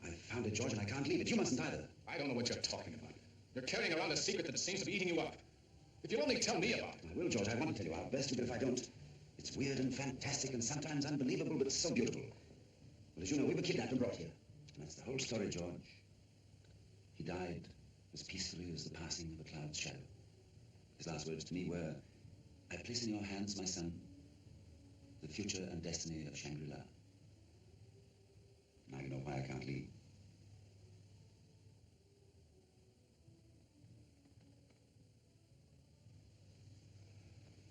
I've found it, George, and I can't leave it. You mustn't either. I don't know what you're talking about. You're carrying around a secret that seems to be eating you up. If you'll only tell me about it. I will, George. I want to tell you how best, but if I don't, it's weird and fantastic and sometimes unbelievable, but so beautiful. Well, as you know, we were kidnapped and brought here. And that's the whole story, George. He died as peacefully as the passing of a cloud's shadow. His last words to me were, I place in your hands, my son, the future and destiny of Shangri-La. Now you know why I can't leave.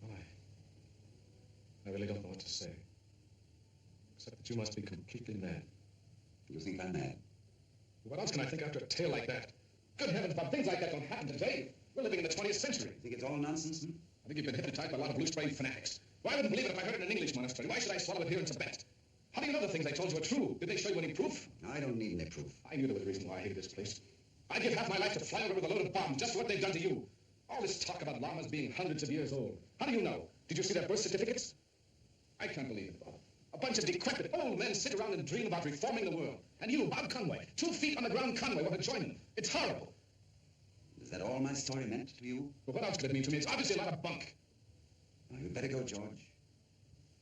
Well, I really don't know what to say. Except that you must be completely mad. Do you think I'm mad? What else can I think after a tale like that? Good heavens, Bob, things like that don't happen today. We're living in the 20th century. You think it's all nonsense, hmm? I think you've been hypnotized by a lot of blue-sprayed fanatics. Well, I wouldn't believe it if I heard it in an English monastery. Why should I swallow it here in Tibet? How do you know the things they told you are true? Did they show you any proof? I don't need any proof. I knew there was a reason why I hated this place. I'd give half my life to fly over with a load of bombs, just what they've done to you. All this talk about llamas being hundreds of years old. How do you know? Did you see their birth certificates? I can't believe it, Bob. A bunch of decrepit old men sit around and dream about reforming the world. And you, Bob Conway, 2 feet on the ground Conway, want to join them. It's horrible. Is that all my story meant to you? But what else could it mean to me? It's obviously a lot of bunk. Now, you'd better go, George.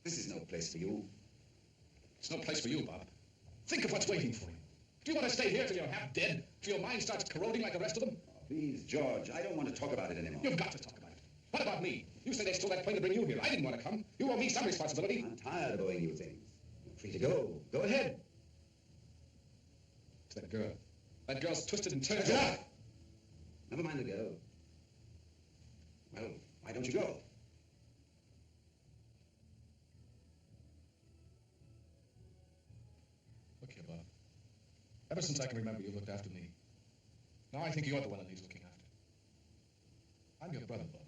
This is no place for you. It's no place for you, Bob. Think of what's waiting for you. Do you want to stay here till you're half dead? Till your mind starts corroding like the rest of them? Oh, please, George, I don't want to talk about it anymore. You've got to talk about it. What about me? You say they stole that plane to bring you here. I didn't want to come. You owe me some responsibility. I'm tired of owing you things. You're free to go. Go ahead. It's that girl. That girl's twisted and turned. Shut up! Never mind the girl. Well, why don't you go? Look here, Bob. Ever since I can remember, you've looked after me. Now I think you're the one that needs looking after. I'm your brother, Bob.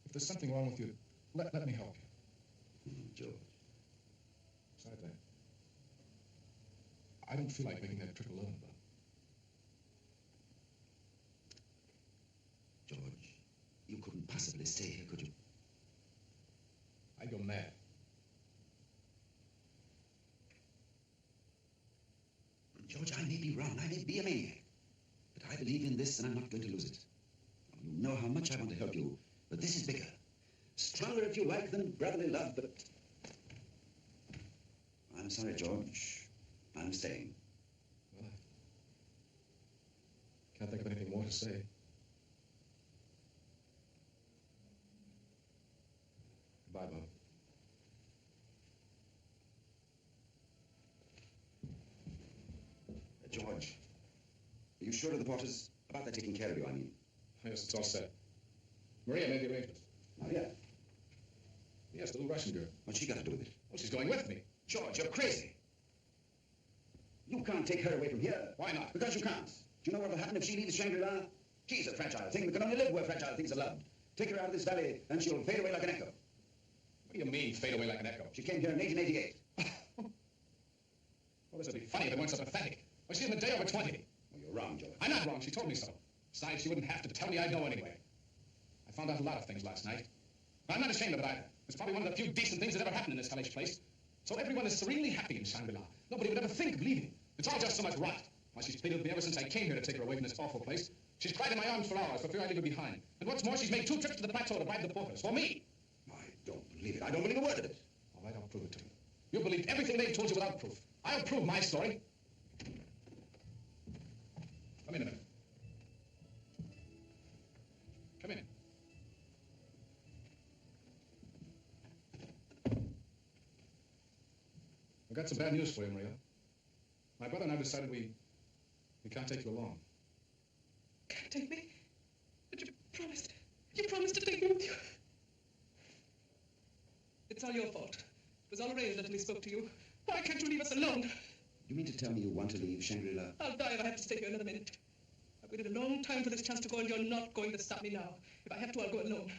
If there's something wrong with you, let me help you. George. Besides that, I don't feel like making that trip alone, Bob. George, you couldn't possibly stay here, could you? I'd go mad. George, I may be wrong. I may be a maniac. But I believe in this, and I'm not going to lose it. You know how much I want to help you, but this is bigger. Stronger, if you like, than brotherly love, but... I'm sorry, George. I'm staying. Well, I can't think of anything more to say. Goodbye, Bob. George, are you sure of the Potters? About their taking care of you, I mean. Yes, it's all set. Maria made the arrangements. Maria? Yes, the little Russian girl. What's she got to do with it? Well, she's going with me. George, you're crazy. You can't take her away from here. Why not? Because you can't. Do you know what will happen if she leaves Shangri-La? She's a fragile thing that can only live where fragile things are loved. Take her out of this valley, and she'll fade away like an echo. What do you mean, fade away like an echo? She came here in 1888. Well, this would be funny if it weren't so pathetic. Well, she's in a day over 20. Well, you're wrong, George. I'm not wrong. She told me so. Besides, she wouldn't have to tell me. I'd know anyway. I found out a lot of things last night. I'm not ashamed of it either. It's probably one of the few decent things that ever happened in this hellish place. So everyone is serenely happy in Shangri-La. Nobody would ever think of leaving. It's all just so much rot. Why, she's pleaded with me ever since I came here to take her away from this awful place. She's cried in my arms for hours for fear I leave her behind. And what's more, she's made 2 trips to the plateau to bribe the porters. For me. I don't believe it. I don't believe a word of it. All right, I'll prove it to you. You believed everything they've told you without proof. I'll prove my story. Come in a minute. Come in. I've got some bad news for you, Maria. My brother and I decided we can't take you along. Can't take me? But you promised. You promised to take me with you. It's all your fault. It was all arranged until he spoke to you. Why can't you leave us alone? You mean to tell me you want to leave Shangri-La? I'll die if I have to stay here another minute. I've waited a long time for this chance to go, and you're not going to stop me now. If I have to, I'll go alone.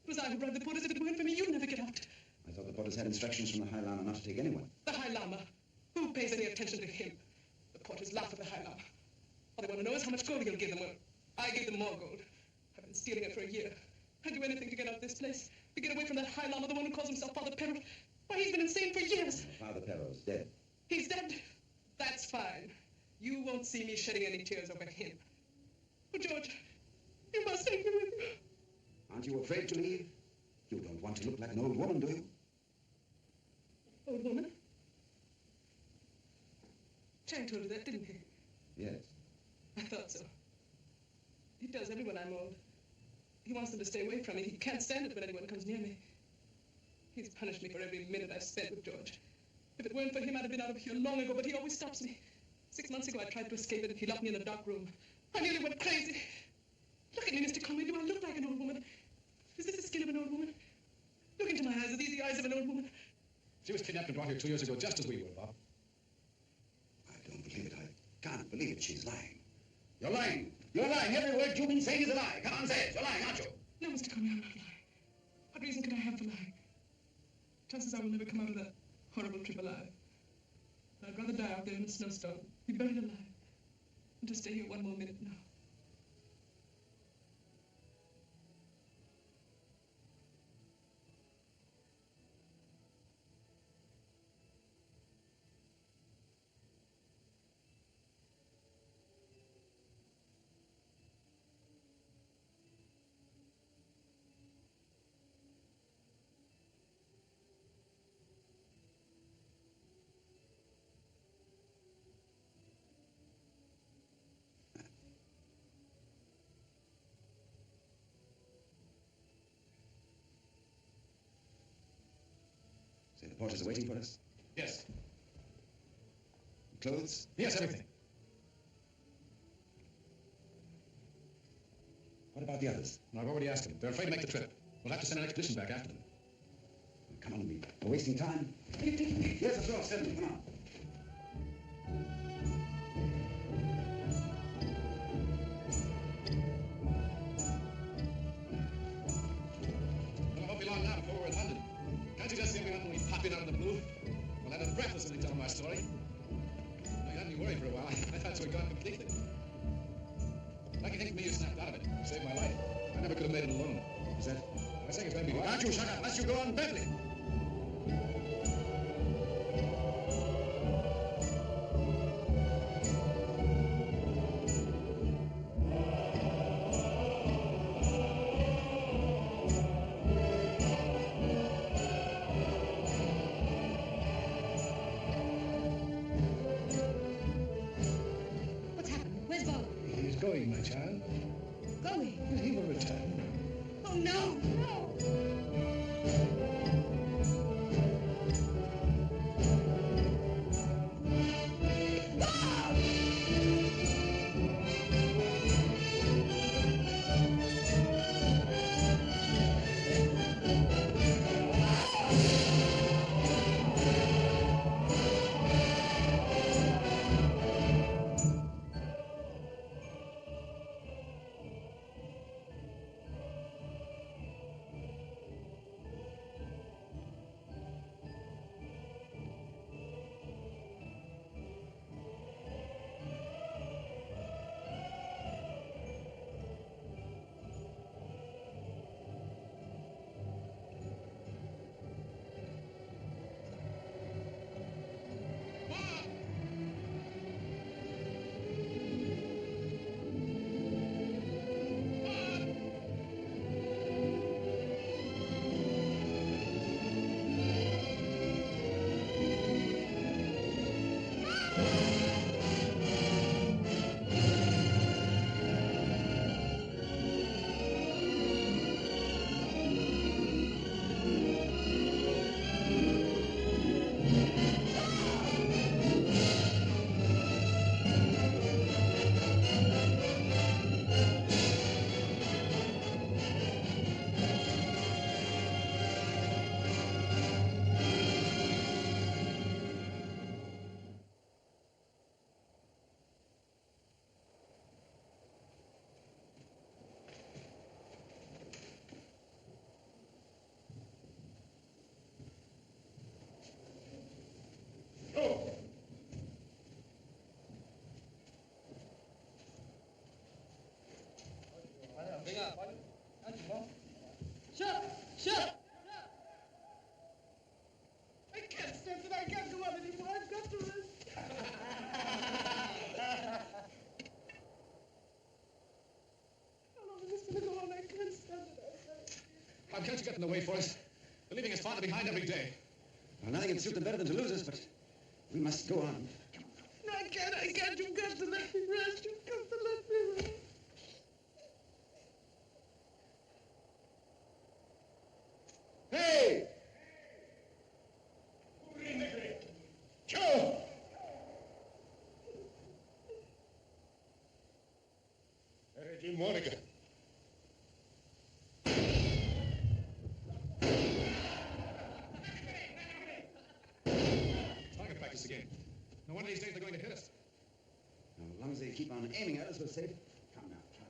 It was I who bribed the porters. If it weren't for me, you'd never get out. I thought the Potters had instructions from the High Lama not to take anyone. The High Lama? Who pays any attention to him? The porters laugh at the High Lama. All they want to know is how much gold he'll give them. Well, I gave them more gold. I've been stealing it for a year. I'd do anything to get out of this place. To get away from that High Lama, the one who calls himself Father Perro. Why, he's been insane for years. Father Perro's dead. He's dead. That's fine. You won't see me shedding any tears over him. Oh, George, you must take me with you. Aren't you afraid to leave? You don't want to look like an old woman, do you? Old woman? Chang told you that, didn't he? Yes. I thought so. He tells everyone I'm old. He wants them to stay away from me. He can't stand it when anyone comes near me. He's punished me for every minute I've spent with George. If it weren't for him, I'd have been out of here long ago, but he always stops me. 6 months ago, I tried to escape it, and he locked me in a dark room. I nearly went crazy. Look at me, Mr. Conway. Do I look like an old woman? Is this the skin of an old woman? Look into my eyes. Are these the eyes of an old woman? She was kidnapped and brought here 2 years ago, just as we were, Bob. I don't believe it. I can't believe it. She's lying. You're lying. You're lying. Every word you've been saying is a lie. Come on, say it. You're lying, aren't you? No, Mr. Conway, I'm not lying. What reason could I have for lying? Chances are we'll never come out of that horrible trip alive. I'd rather die out there in a snowstorm, be buried alive, than to stay here one more minute now. Say, the porters are waiting for us? Yes. Clothes? Yes, everything. What about the others? I've already asked them. They're afraid to make the trip. We'll have to send an expedition back after them. Come on, we're wasting time. Are you taking me? Yes, of course, certainly. Come on. Well, I won't be long now before we're in London. Can't you just see me when we pop in out of the blue? Well, I was breathless when they tell my story. You had me worried for a while. I thought you were gone completely. Lucky thing for me you snapped out of it. You saved my life. I never could have made it alone. Is that? I think it's going to be... Can't you shut up unless you go on babbling? What's happened? Where's Bob? He's going, my child. Going. But he will return. Oh, no, no. Shut! I can't stand it. I can't go on anymore. I've got to rest. How long is this going to go on? I can't stand it. How can't you get in the way for us? They're leaving us farther behind every day. Well, nothing can suit them better than to lose us, but we must go on. No, I can't. You've got to let me rest. You've got to let me rest. Hey! and Monica. Target practice again. No one of these days they're going to hit us. Now, as long as they keep on aiming at us, we're safe. Come now, try.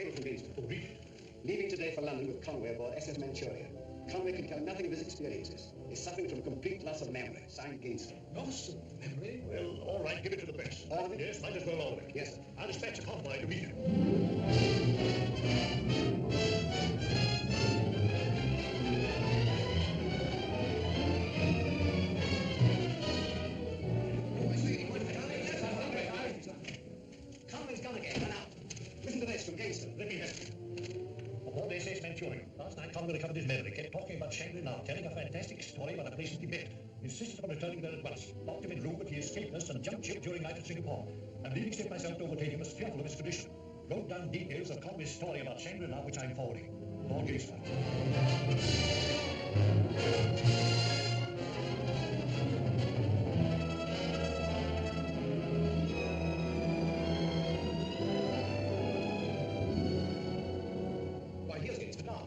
cable from Gainsborough. Oh, read it. Leaving today for London with Conway aboard SS Manchuria. Conway can tell nothing of his experiences. He's suffering from complete loss of memory. Signed, Gainsborough. Loss of memory? Well, all right, give it to the press. All of it? Yes, might as well all of it. Yes, sir. I'll dispatch a convoy to meet him. Conway's gone again. Run out. Listen to this from Gainsborough. Let me help you. Aboard the SS Manchurian. Last night, Conway recovered his memory, kept talking about Shangri-La, telling a fantastic story about a place in Tibet. Insisted on returning there at once. Locked him in room, but he escaped us and jumped ship during night at Singapore. I'm leaving ship myself to overtake him as fearful of his condition. Wrote down details of Conway's story about Shangri-La, which I'm forwarding. Lord Gainsborough. Why, here's Gainsborough now.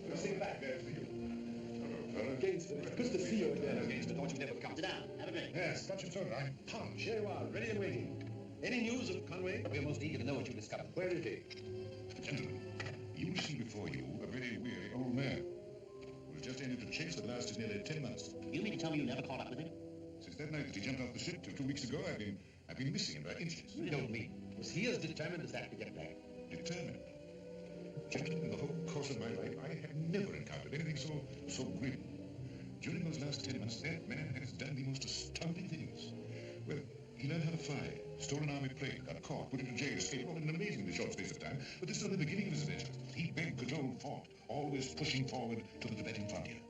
Well, sit back there for you. Gainsborough, it's good to see you again. Gainsborough, don't you never come. Sit down. Have a drink. Yes, Scotch and soda. I'm pumped. Here you are, ready and waiting. Any news of Conway? We're most eager to know what you discovered. Where is he? Gentlemen, you see before you a very weary old man who has just entered a chase that lasted nearly 10 months. You mean to tell me you never caught up with him? Since that night that he jumped off the ship 2 weeks ago, I've been missing him by inches. You don't mean. Was he as determined as that to get back? Determined. Gentlemen, in the whole course of my life, I have never encountered anything so grim. During those last 10 months, that man has done the most astounding things. Well, he learned how to fly, stole an army plane, got caught, put into jail, escaped all in an amazingly short space of time, but this is only the beginning of his adventures. He begged, cajoled, fought, always pushing forward to the Tibetan frontier.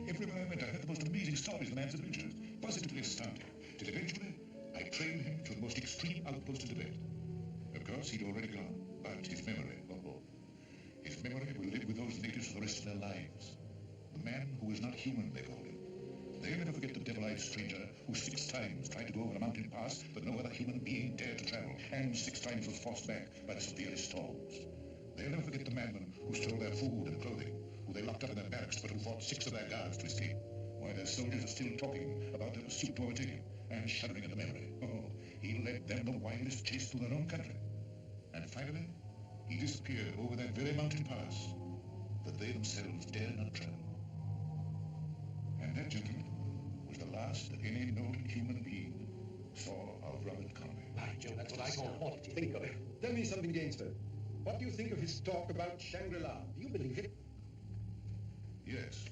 Everywhere I went, I heard the most amazing stories of the man's adventures, positively astounding, till eventually I trailed him to the most extreme outpost in Tibet. Of course, he'd already gone, but his memory, his memory will live with those natives for the rest of their lives. The man who is not human, they called him. They'll never forget the devil-eyed stranger who 6 times tried to go over a mountain pass that no other human being dared to travel, and 6 times was forced back by the severest storms. They'll never forget the madmen who stole their food and clothing, who they locked up in their barracks but who fought 6 of their guards to escape, while their soldiers are still talking about their pursuit to overtake him and shuddering at the memory. Oh, he led them the wildest chase through their own country. And finally, he disappeared over that very mountain pass that they themselves dared not travel. And that, gentlemen, was the last that any known human being saw of Robert Conway. By Joe, that's what I call what you think of it. Tell me something, Gainsborough. What do you think of his talk about Shangri-La? Do you believe it? Yes.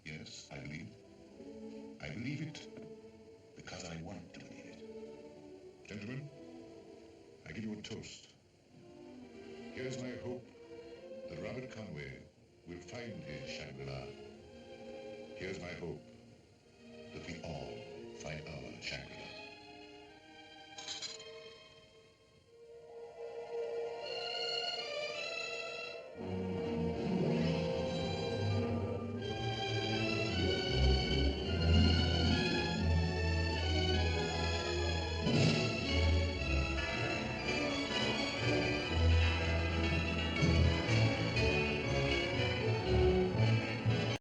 Yes, I believe it. I believe it because I want to believe it. Gentlemen, I give you a toast. Here's my hope that Robert Conway will find his Shangri-La. Here's my hope that we all find our Shangri-La.